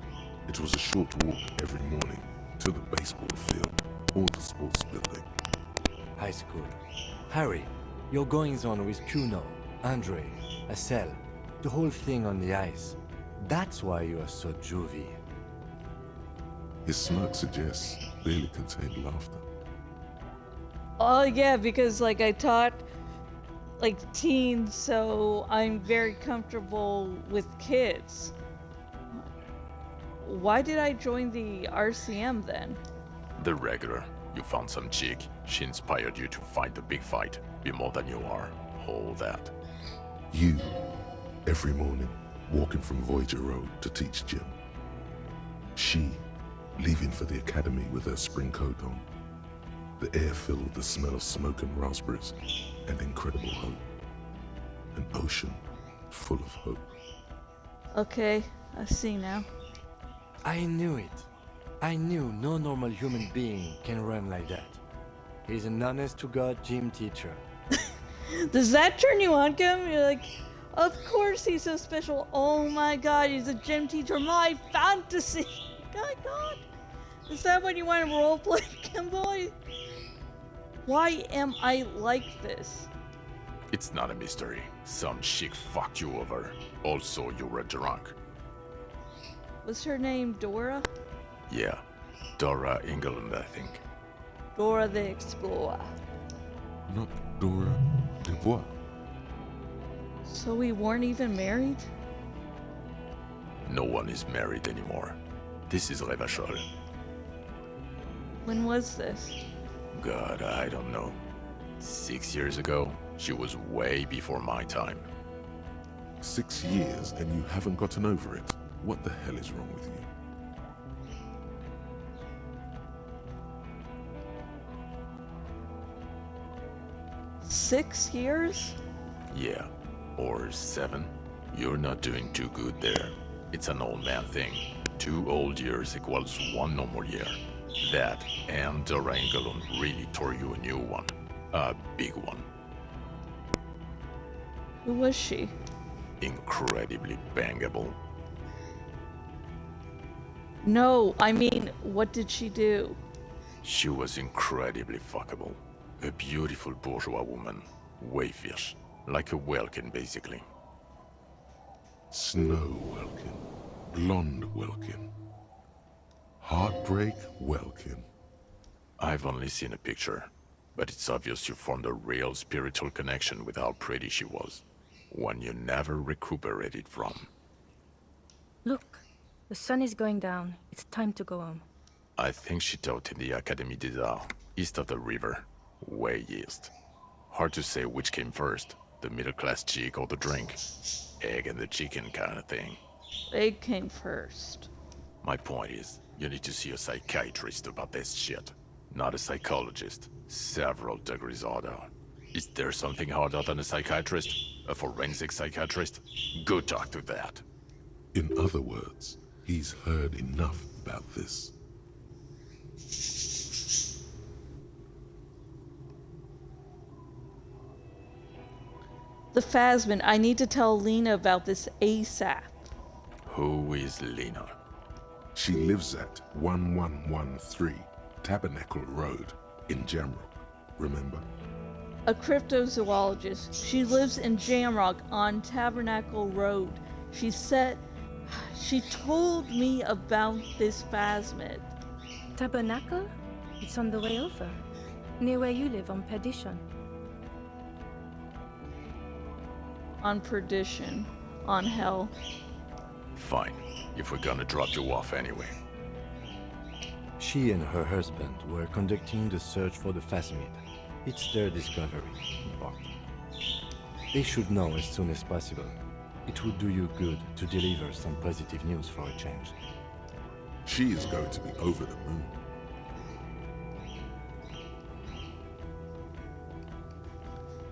It was a short walk every morning to the baseball field or the sports building. High school. Harry, your goings on with Kuno, Andre, Acel, the whole thing on the ice. That's why you are so juvie. His smirk suggests barely contained laughter. Oh yeah, because like I taught like teens, so I'm very comfortable with kids. Why did I join the RCM then? The regular. You found some chick. She inspired you to fight the big fight. Be more than you are. All that. You, every morning, walking from Voyager Road to teach gym. She, leaving for the academy with her spring coat on. The air filled with the smell of smoke and raspberries and incredible hope. An ocean full of hope. Okay, I see now. I knew it. I knew no normal human being can run like that. He's an honest-to-God gym teacher. Does that turn you on, Kim? You're like, of course he's so special. Oh my god, he's a gym teacher. My fantasy. My god. Is that what you want to roleplay, Kim Boy? Why am I like this? It's not a mystery. Some chick fucked you over. Also, you were drunk. Was her name Dora? Yeah. Dora England, I think. Dora the Explorer. Not Dora Dubois. So we weren't even married? No one is married anymore. This is Revachol. When was this? God, I don't know. 6 years ago? She was way before my time. 6 years and you haven't gotten over it. What the hell is wrong with you? Six years? Yeah. Or 7. You're not doing too good there. It's an old man thing. 2 old years equals 1 normal year. That and Dora Engelund really tore you a new one. A big one. Who was she? Incredibly bangable. No, I mean, what did she do? She was incredibly fuckable. A beautiful bourgeois woman. Wayfish. Like a Welkin, basically. Snow Welkin. Blonde Welkin. Heartbreak Welkin. I've only seen a picture, but it's obvious you formed a real spiritual connection with how pretty she was. One you never recuperated from. Look, the sun is going down. It's time to go home. I think she taught in the Académie des Arts, east of the river. Way east. Hard to say which came first, the middle-class chick or the drink. Egg and the chicken kind of thing. Egg came first. My point is, you need to see a psychiatrist about this shit. Not a psychologist. Several degrees harder. Is there something harder than a psychiatrist? A forensic psychiatrist? Go talk to that. In other words, he's heard enough about this. The Phasmin, I need to tell Lena about this ASAP. Who is Lena? She lives at 1113 Tabernacle Road in Jamrock, remember? A cryptozoologist. She lives in Jamrock on Tabernacle Road. She told me about this Phasmid. Tabernacle? It's on the way over. Near where you live on Perdition. On Perdition. On Hell. Fine, if we're gonna drop you off anyway. She and her husband were conducting the search for the Phasmid. It's their discovery, in part. They should know as soon as possible. It would do you good to deliver some positive news for a change. She is going to be over the moon.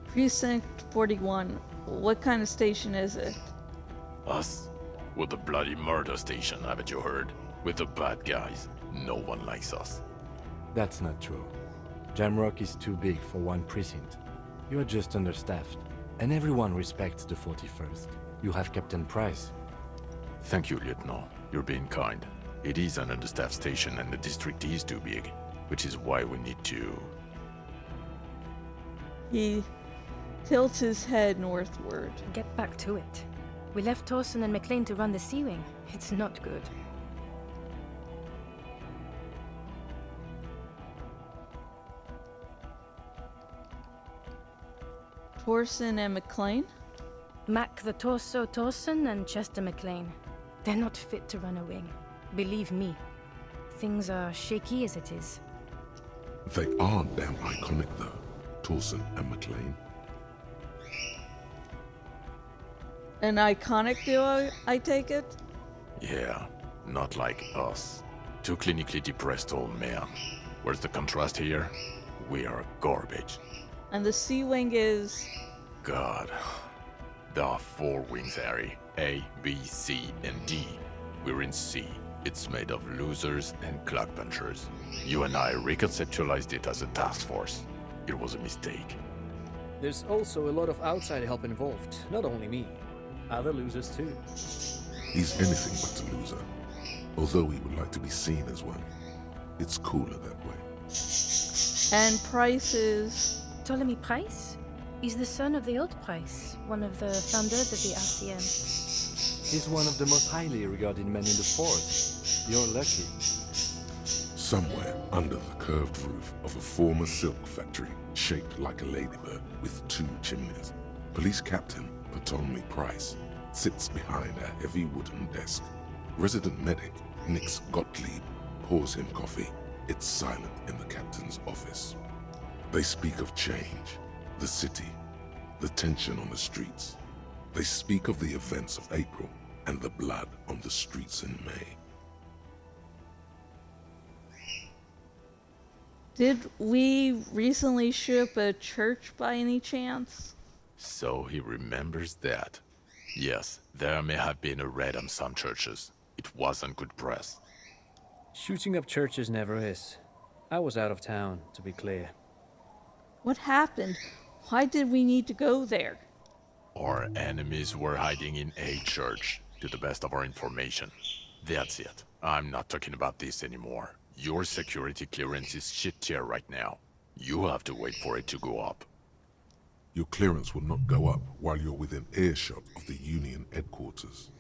Precinct 41. What kind of station is it? Us? We're the bloody murder station, haven't you heard? With the bad guys. No one likes us. That's not true. Jamrock is too big for one precinct. You are just understaffed, and everyone respects the 41st. You have Captain Price. Thank you, Lieutenant. You're being kind. It is an understaffed station and the district is too big, which is why we need to... He tilts his head northward. Get back to it. We left Torsen and McLean to run the Sea Wing. It's not good. Torsen and McLean? Mac the Torso Torsen and Chester McLean. They're not fit to run a wing. Believe me. Things are shaky as it is. They are damn iconic though, Torsen and McLean. An iconic duo, I take it? Yeah, not like us. Two clinically depressed old men. Where's the contrast here? We are garbage. And the Sea Wing is... God. There are 4 wings, Harry. A, B, C, and D. We're in C. It's made of losers and clock punchers. You and I reconceptualized it as a task force. It was a mistake. There's also a lot of outside help involved, not only me. Other losers too. He's anything but a loser, although he would like to be seen as one. It's cooler that way. And Price is... Ptolemy Price? He's the son of the old Price, one of the founders of the RCM. He's one of the most highly regarded men in the force. You're lucky. Somewhere under the curved roof of a former silk factory, shaped like a ladybird with 2 chimneys, Police Captain Ptolemy Price sits behind a heavy wooden desk. Resident medic Nix Gottlieb pours him coffee. It's silent in the captain's office. They speak of change, the city, the tension on the streets. They speak of the events of April and the blood on the streets in May. Did we recently ship a church by any chance? So he remembers that. Yes, there may have been a raid on some churches. It wasn't good press. Shooting up churches never is. I was out of town, to be clear. What happened? Why did we need to go there? Our enemies were hiding in a church, to the best of our information. That's it. I'm not talking about this anymore. Your security clearance is shit tier right now. You have to wait for it to go up. Your clearance will not go up while you're within earshot of the Union headquarters.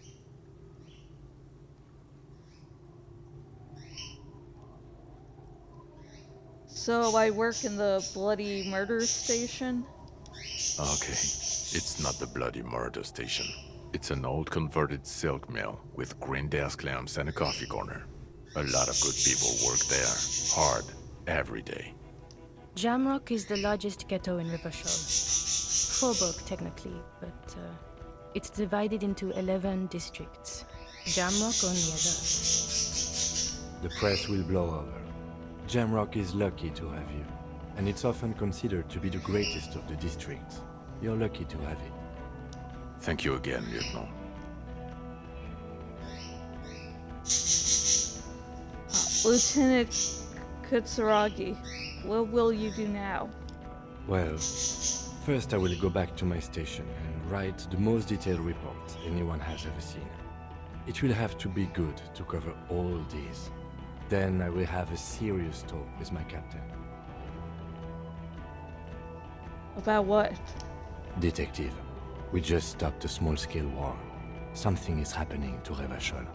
So I work in the bloody murder station? Okay, it's not the bloody murder station. It's an old converted silk mill with green desk lamps and a coffee corner. A lot of good people work there, hard, every day. Jamrock is the largest ghetto in Rivershore. Faubourg, technically, but it's divided into 11 districts. Jamrock only has us. The press will blow over. Jamrock is lucky to have you, and it's often considered to be the greatest of the districts. You're lucky to have it. Thank you again, Lieutenant. Lieutenant Kutsuragi, what will you do now? Well, first I will go back to my station and write the most detailed report anyone has ever seen. It will have to be good to cover all these. Then I will have a serious talk with my captain. About what? Detective, we just stopped a small-scale war. Something is happening to Revachol.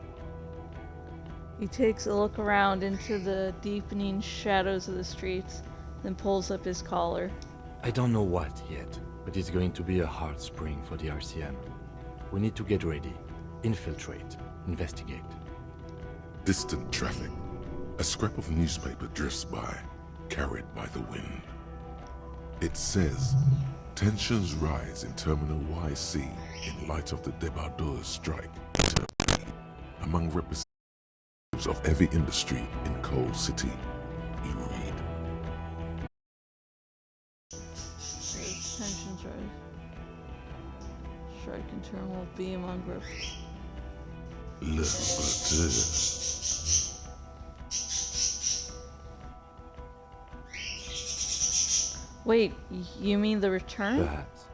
He takes a look around into the deepening shadows of the streets, then pulls up his collar. I don't know what yet, but it's going to be a hard spring for the RCM. We need to get ready, infiltrate, investigate. Distant traffic. A scrap of newspaper drifts by, carried by the wind. It says, tensions rise in Terminal YC in light of the débardeurs strike among representatives of every industry in Coal City. You read. There's tensions rise. Strike in Terminal B among Le Batteur. Wait, you mean the return? Perhaps.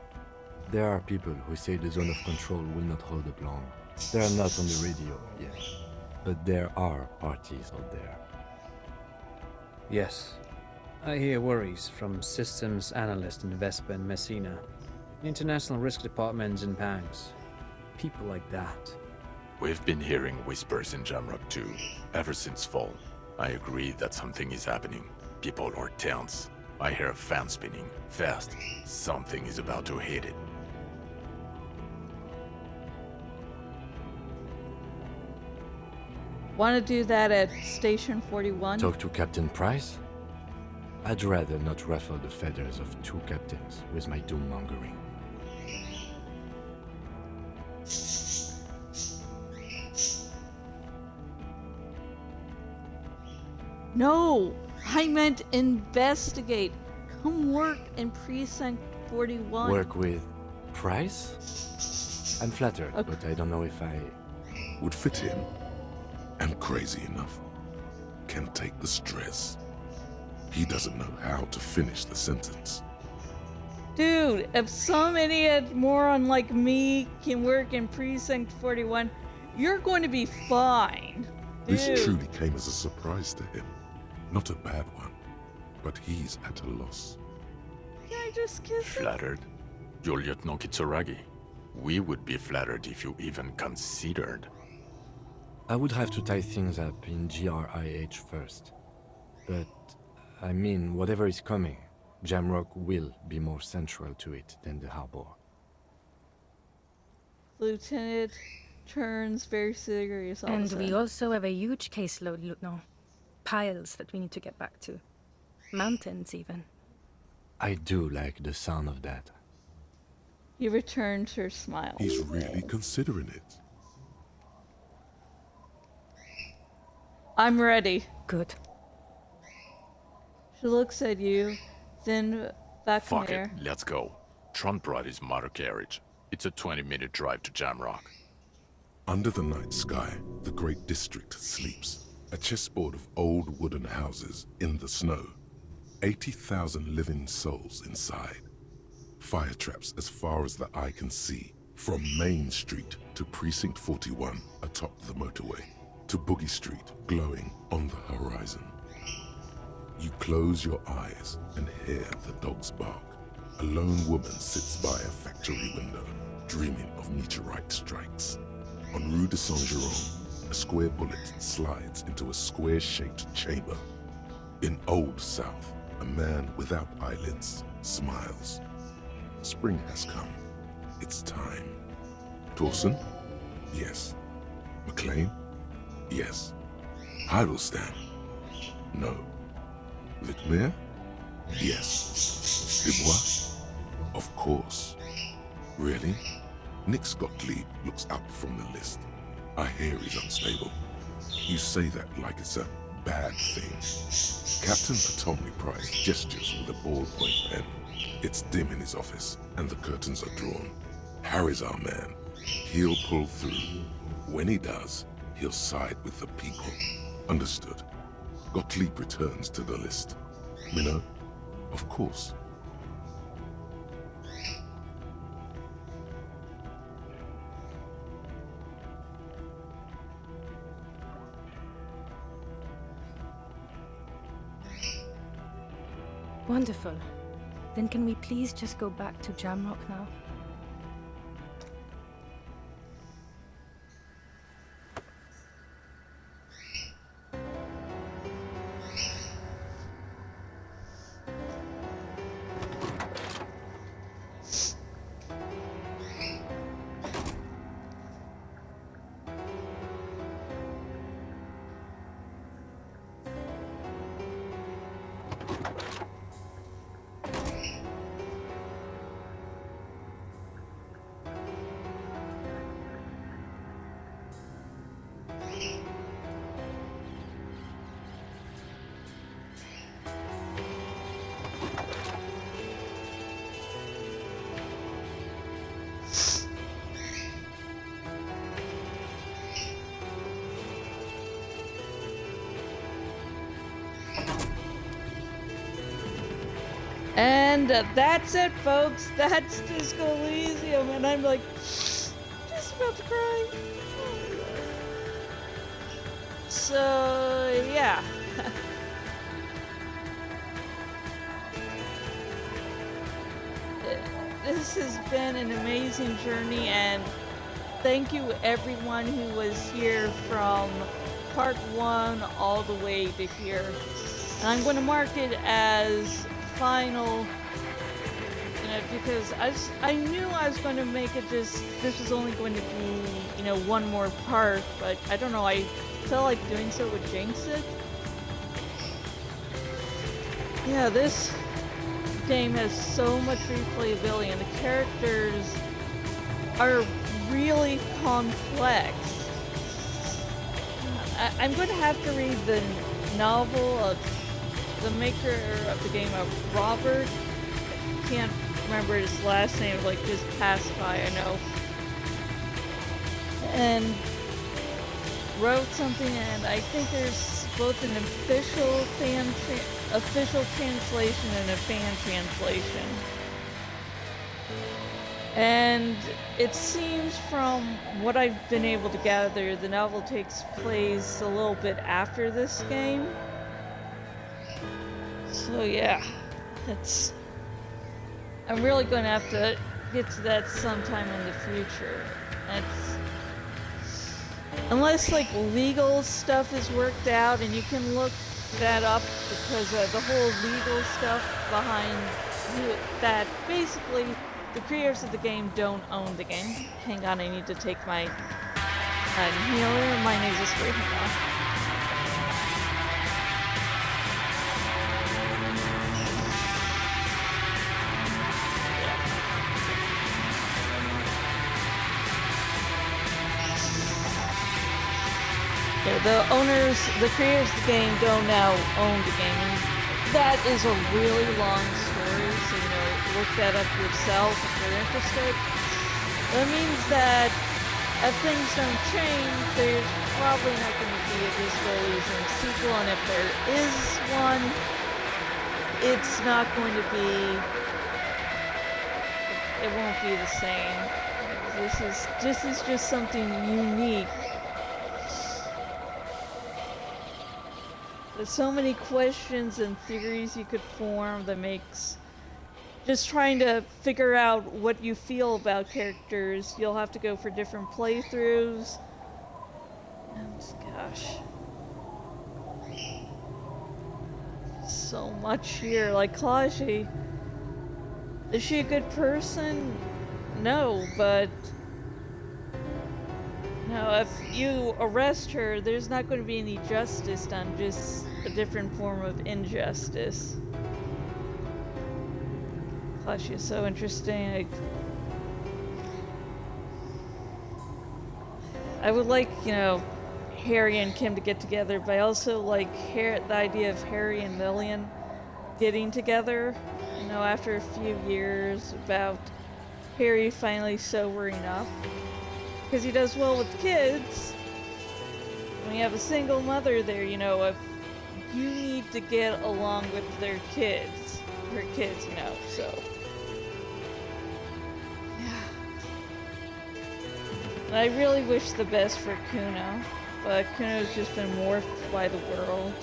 There are people who say the zone of control will not hold up long. They are not on the radio yet, but there are parties out there. Yes. I hear worries from systems analysts in Vespa and Messina, international risk departments in Pangs. People like that. We've been hearing whispers in Jamrock too, ever since fall. I agree that something is happening. People are tense. I hear a fan spinning, fast. Something is about to hit it. Want to do that at Station 41? Talk to Captain Price? I'd rather not ruffle the feathers of two captains with my doom-mongering. No! I meant investigate. Come work in Precinct 41. Work with Price? I'm flattered, Okay. but I don't know if I... Would fit in. And crazy enough. Can take the stress. He doesn't know how to finish the sentence. Dude, if some idiot moron like me can work in Precinct 41, you're going to be fine. This Dude. truly came as a surprise to him. Not a bad one, but he's at a loss. Can I just kiss him? Flattered? You're Lieutenant Kitsuragi. We would be flattered if you even considered. I would have to tie things up in GRIH first. But, I mean, whatever is coming, Jamrock will be more central to it than the harbor. Lieutenant turns very serious all of a And sudden. we also have a huge caseload, Lieutenant. Piles that we need to get back to. Mountains, even. I do like the sound of that. He returns her smile. He's really considering it. I'm ready. Good. She looks at you, then back Fuck in it, air. let's go. Trump brought his motor carriage. It's a 20-minute drive to Jamrock. Under the night sky, the great district sleeps. A chessboard of old wooden houses in the snow. 80,000 living souls inside. Fire traps as far as the eye can see. From Main Street to Precinct 41 atop the motorway. To Boogie Street glowing on the horizon. You close your eyes and hear the dogs bark. A lone woman sits by a factory window, dreaming of meteorite strikes. On Rue de Saint-Jérôme, a square bullet slides into a square-shaped chamber. In Old South, a man without eyelids smiles. Spring has come. It's time. Torsen? Yes. McLean? Yes. Heidelstein? No. Litmer? Yes. Dubois? Of course. Really? Nick Gottlieb looks up from the list. I hear he's unstable. You say that like it's a bad thing. Captain Ptolemy Price gestures with a ballpoint pen. It's dim in his office, and the curtains are drawn. Harry's our man. He'll pull through. When he does, he'll side with the people. Understood. Gottlieb returns to the list. Minnow? Of course. Wonderful. Then can we please just go back to Jamrock now? And that's it, folks. That's Disco Elysium, and I'm like, just about to cry. Oh my God. So yeah. This has been an amazing journey, and thank you everyone who was here from part 1 all the way to here. And I'm going to mark it as final, because I knew I was going to make it this was only going to be, one more part, but I don't know, I felt like doing so would jinx it. Yeah, this game has so much replayability, and the characters are really complex. I'm going to have to read the novel of the maker of the game, of Robert. I can't remember his last name, like just passed by, I know. And wrote something, and I think there's both an official translation and a fan translation. And it seems from what I've been able to gather, the novel takes place a little bit after this game. So yeah, I'm really going to have to get to that sometime in the future. Unless like legal stuff is worked out, and you can look that up, because the whole legal stuff behind that, basically the creators of the game don't own the game. Hang on, I need to take my inhaler. My nose is free. Hang on. The creators of the game don't now own the game. And that is a really long story, so look that up yourself if you're interested. That means that if things don't change, there's probably not going to be a Disco Elysium sequel, and if there is one, it's not going to be, it won't be the same. This is just something unique. There's so many questions and theories you could form that makes just trying to figure out what you feel about characters. You'll have to go for different playthroughs. And gosh, so much here. Like Kaji, is she a good person? No, but if you arrest her, there's not going to be any justice done, just a different form of injustice. Gosh, she's so interesting. I would like, Harry and Kim to get together, but I also like the idea of Harry and Lillian getting together, after a few years, about Harry finally sobering up. Because he does well with kids. When you have a single mother there, if you need to get along with her kids, so. Yeah. I really wish the best for Kuno, but Kuno's just been morphed by the world.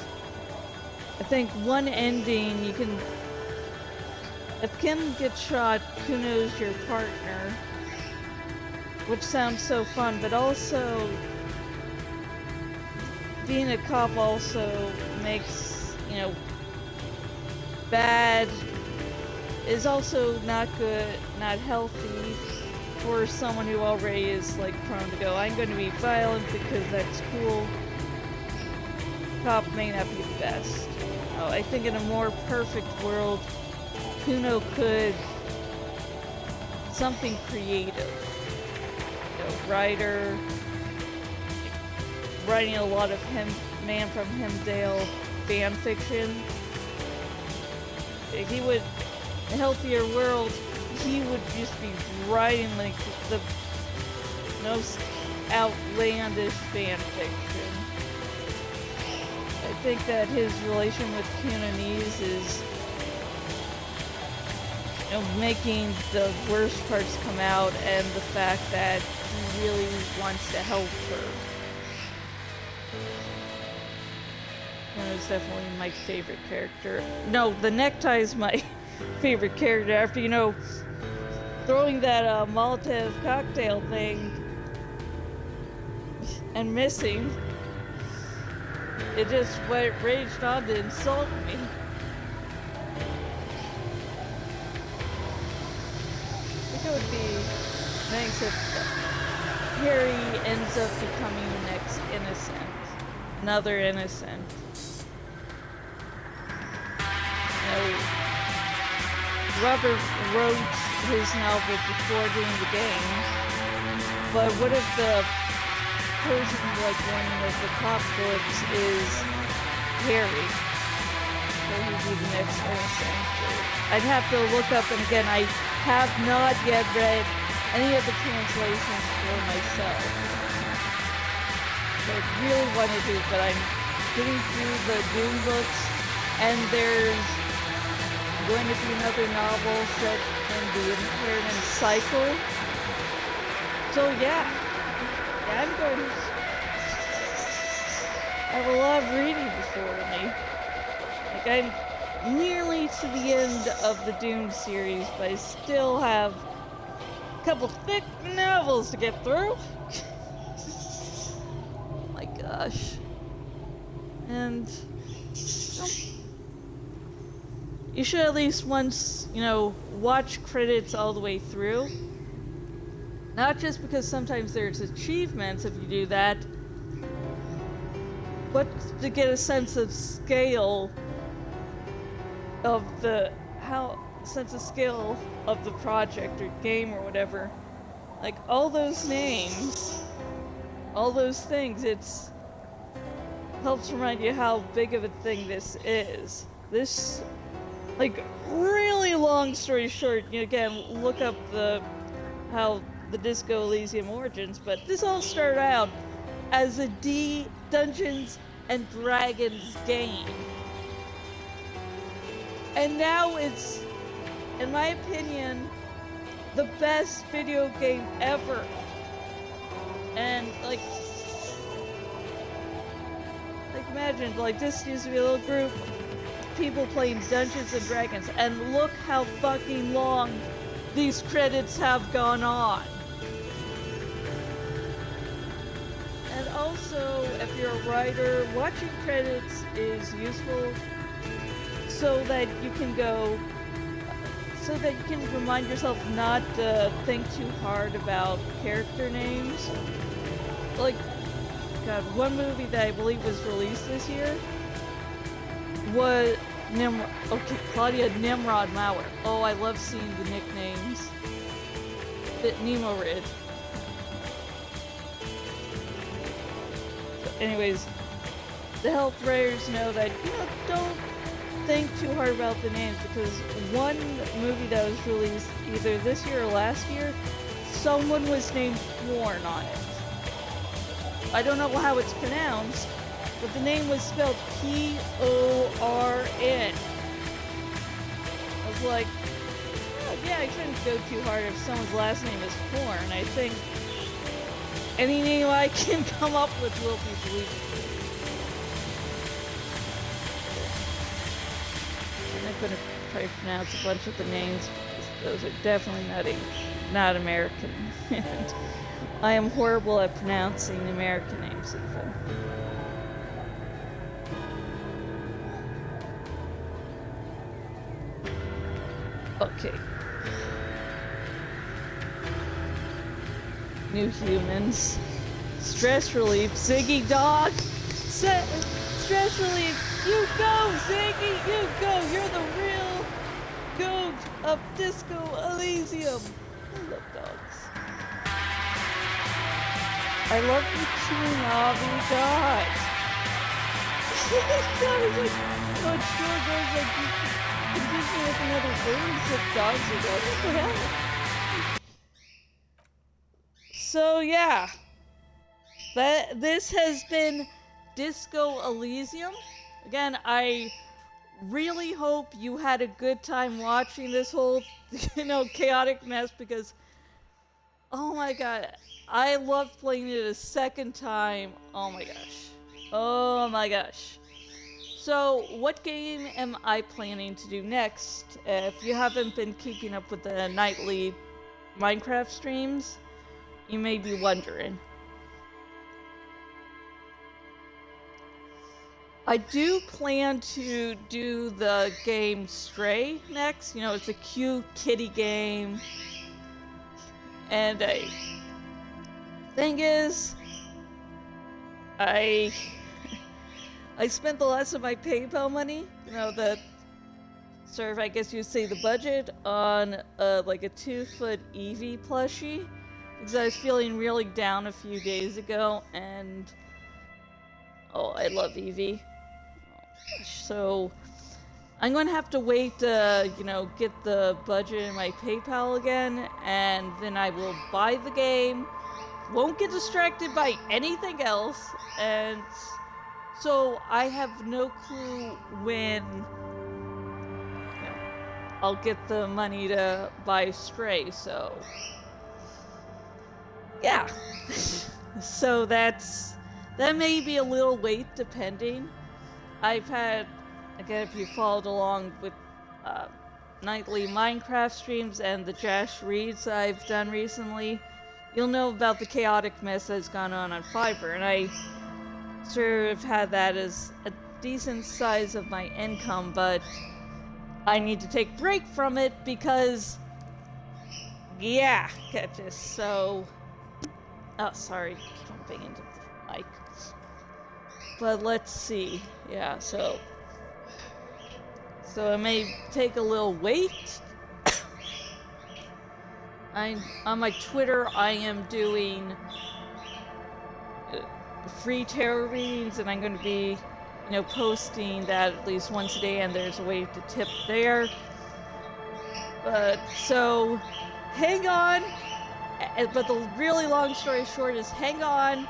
I think one ending if Kim gets shot, Kuno's your partner. Which sounds so fun, but also being a cop also makes, bad is also not good, not healthy for someone who already is like prone to go, I'm going to be violent because that's cool. Cop may not be the best. I think in a more perfect world, Kuno could something creative. Writer, writing a lot of Man from Hemdale fan fiction. If he would, a healthier world, he would just be writing like the most outlandish fan fiction. I think that his relation with Kunoise is making the worst parts come out, and the fact that he really wants to help her. That is definitely my favorite character. No, the necktie is my favorite character. After, throwing that Molotov cocktail thing and missing, it just raged on to insult me. I think it would be nice if Harry ends up becoming the next Innocent. Another Innocent. Robert wrote his novel before doing the game, but what if the person warning of the apocalypse is Harry? So he'd be the next Innocent. I'd have to look up, and again, I have not yet read any of the translations for myself. I really want to do, but I'm getting through the Doom books, and there's going to be another novel set in the Inheritance cycle. So yeah, I'm going to have a lot of reading before me. I'm nearly to the end of the Doom series, but I still have a couple thick novels to get through. My gosh. And you should at least once, watch credits all the way through. Not just because sometimes there's achievements if you do that, but to get a sense of scale of the project or game or whatever. Like all those names, all those things, it's helps remind you how big of a thing this is. This, really long story short, again, look up how the Disco Elysium origins, but this all started out as a Dungeons and Dragons game. And now it's, in my opinion, the best video game ever. And imagine, this used to be a little group of people playing Dungeons and Dragons, and look how fucking long these credits have gone on. And also, if you're a writer, watching credits is useful so that you can remind yourself not to think too hard about character names. God, one movie that I believe was released this year was Claudia Nimrod Mauer. Oh, I love seeing the nicknames. Nemo Rid. So anyways, the health writers know that, don't think too hard about the names, because one movie that was released either this year or last year, someone was named Porn on it. I don't know how it's pronounced, but the name was spelled Porn. I was like, oh yeah, I shouldn't go too hard if someone's last name is Porn. I think any name I can come up with will be believable. I'm going to try to pronounce a bunch of the names, because those are definitely not American. And I am horrible at pronouncing American names, even. Okay. New Humans. Stress relief. Ziggy Dog. Stress relief. You go, Ziggy. You go. You're the real goat of Disco Elysium. I love dogs. I love the Chinabi dog. God, it's it sure goes confuse me with another bird if dogs are going. What the hell? So yeah, this has been Disco Elysium. Again, I really hope you had a good time watching this whole, chaotic mess because, oh my god, I love playing it a second time. Oh my gosh. Oh my gosh. So, what game am I planning to do next? If you haven't been keeping up with the nightly Minecraft streams, you may be wondering. I do plan to do the game Stray next. It's a cute kitty game. And thing is, I spent the last of my PayPal money, the serve, I guess you'd say the budget, on like a 2-foot Eevee plushie. Because I was feeling really down a few days ago, and oh, I love Eevee. So I'm going to have to wait to, get the budget in my PayPal again, and then I will buy the game, won't get distracted by anything else, and so I have no clue when I'll get the money to buy Stray, so yeah. So that may be a little late depending. I've had, again, if you followed along with nightly Minecraft streams and the Josh Reads I've done recently, you'll know about the chaotic mess that's gone on Fiverr, and I sort of had that as a decent size of my income, but I need to take a break from it because, yeah, gotcha. So, oh, sorry, keep bumping into the mic. But let's see. Yeah, so it may take a little wait. On my Twitter, I am doing free tarot readings, and I'm going to be, posting that at least once a day, and there's a way to tip there. But so, hang on. But the really long story short is, hang on.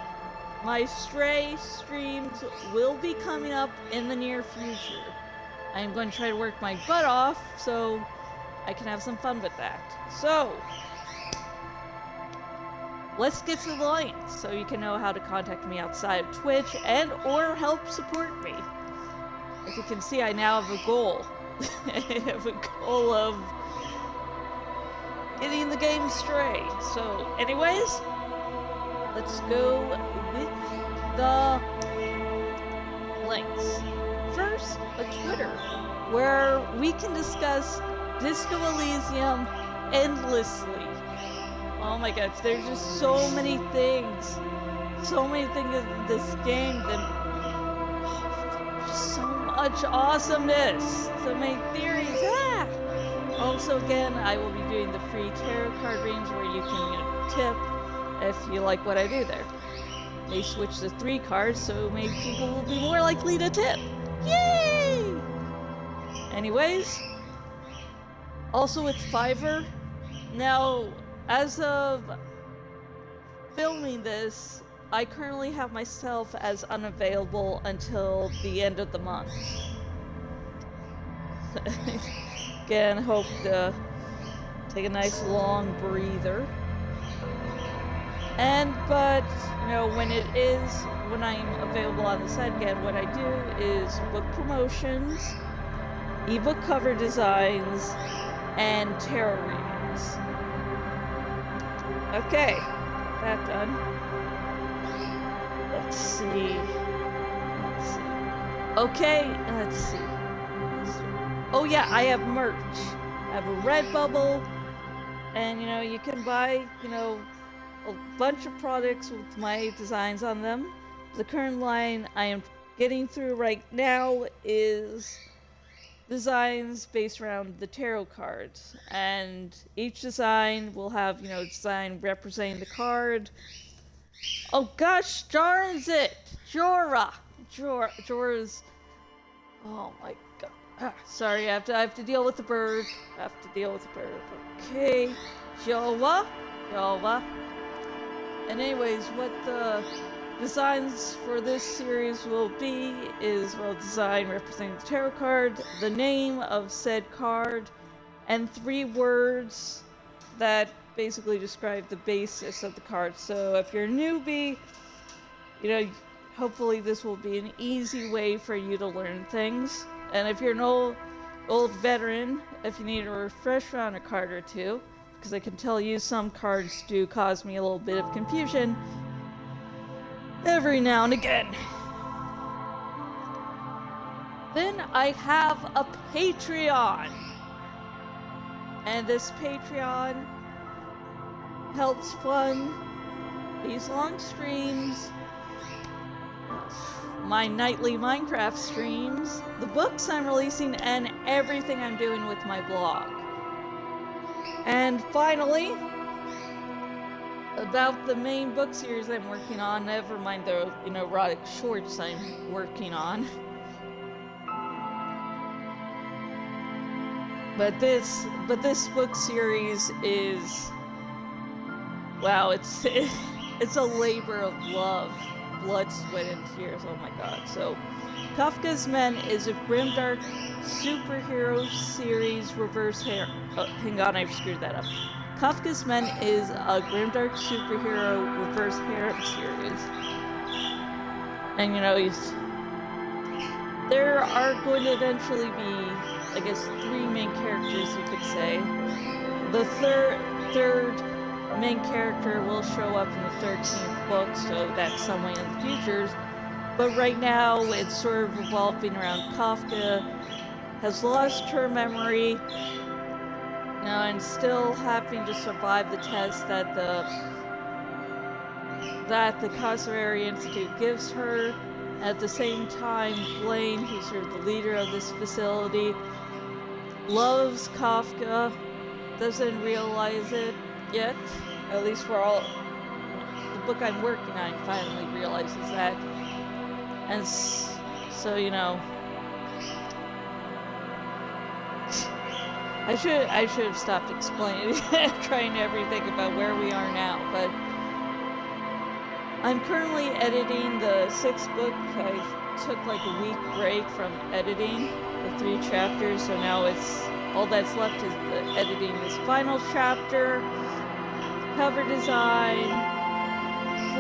My Stray streams will be coming up in the near future. I'm going to try to work my butt off so I can have some fun with that. So, let's get to the lines so you can know how to contact me outside of Twitch and or help support me. As you can see, I now have a goal. I have a goal of getting the game Stray. So, anyways, let's go with the links. First, a Twitter, where we can discuss Disco Elysium endlessly. Oh my gosh, there's just so many things in this game that, just so much awesomeness, so many theories. Also, again, I will be doing the free tarot card readings where you can tip if you like what I do there. They switch to 3 cards, so maybe people will be more likely to tip. Yay! Anyways, also with Fiverr. Now, as of filming this, I currently have myself as unavailable until the end of the month. Again, hope to take a nice long breather. But, when I'm available on the site again, what I do is book promotions, ebook cover designs, and tarot readings. Okay, that done. Let's see. Okay, let's see. Oh yeah, I have merch. I have a Redbubble, and you can buy, a bunch of products with my designs on them. The current line I am getting through right now is designs based around the tarot cards, and each design will have, design representing the card. Oh gosh, darns it! Jorah's. Oh my god. Sorry, I have to deal with the bird. Okay, Jorah. And anyways, what the designs for this series will be is, well, design representing the tarot card, the name of said card, and 3 words that basically describe the basis of the card. So if you're a newbie, you know, hopefully this will be an easy way for you to learn things. And if you're an old veteran, if you need a refresher on a card or two, because I can tell you some cards do cause me a little bit of confusion every now and again. Then I have a Patreon. And this Patreon helps fund these long streams, my nightly Minecraft streams, the books I'm releasing, and everything I'm doing with my blog. And finally, about the main book series I'm working on, never mind the erotic shorts I'm working on. But this book series is, wow, it's a labor of love, blood, sweat, and tears. Oh my god. So Kafka's Men is a grimdark superhero series reverse harem. Oh, hang on, I've screwed that up. Kafka's Men is a grimdark superhero reverse harem series. And there are going to eventually be, I guess, 3 main characters, you could say. The third main character will show up in the 13th book, so that's some way in the future. But right now, it's sort of revolving around Kafka has lost her memory, and still having to survive the test that the Cassowary Institute gives her. At the same time, Blaine, who's sort of the leader of this facility, loves Kafka, doesn't realize it yet, at least for all the book I'm working on finally realizes that. And so, I should have stopped explaining trying everything about where we are now, but I'm currently editing the 6th book. I took like a week break from editing the 3 chapters, so now all that's left is editing this final chapter, cover design,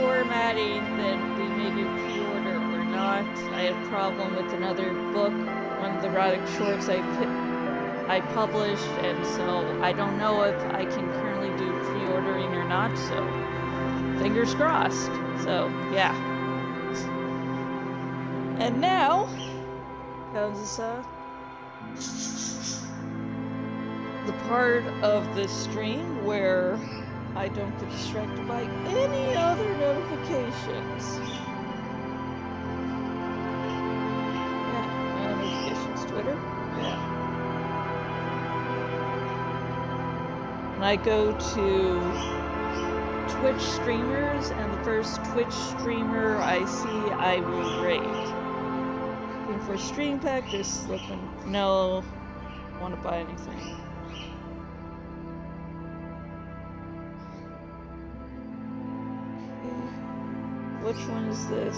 formatting, then we may do pre-order or not. I had a problem with another book, one of the erotic shorts I published, and so I don't know if I can currently do pre-ordering or not, so fingers crossed. So, yeah. And now comes the part of this stream where I don't get distracted by any other notifications. Yeah, notifications, Twitter. Yeah. And I go to Twitch streamers, and the first Twitch streamer I see, I will rate. Looking for a stream pack, just looking. No, I want to buy anything. Okay. Which one is this?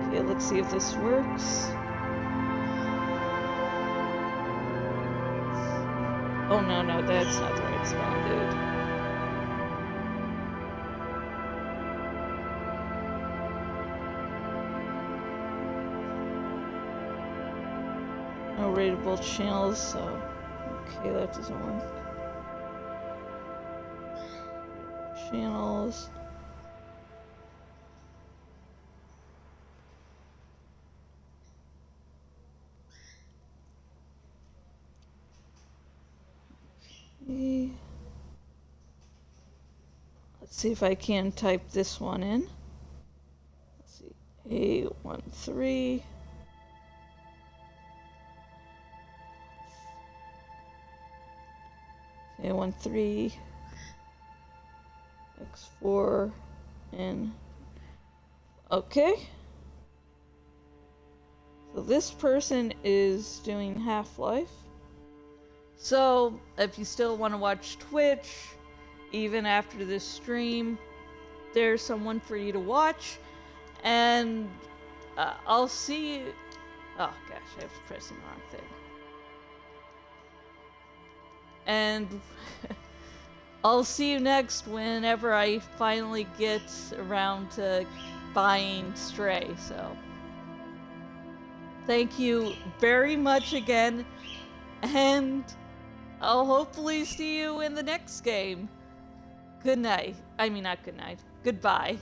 Okay, let's see if this works. Oh no, that's not the right spell, dude. No rateable channels, so okay, that doesn't work. Channels. Let's see if I can type this one in. Let's see. 813. A13 X4 and okay. So this person is doing Half-Life. So, if you still want to watch Twitch, even after this stream, there's someone for you to watch. And I'll see you. Oh gosh, I was pressing the wrong thing. And I'll see you next whenever I finally get around to buying Stray. So, thank you very much again. And I'll hopefully see you in the next game. Good night. I mean, not good night. Goodbye.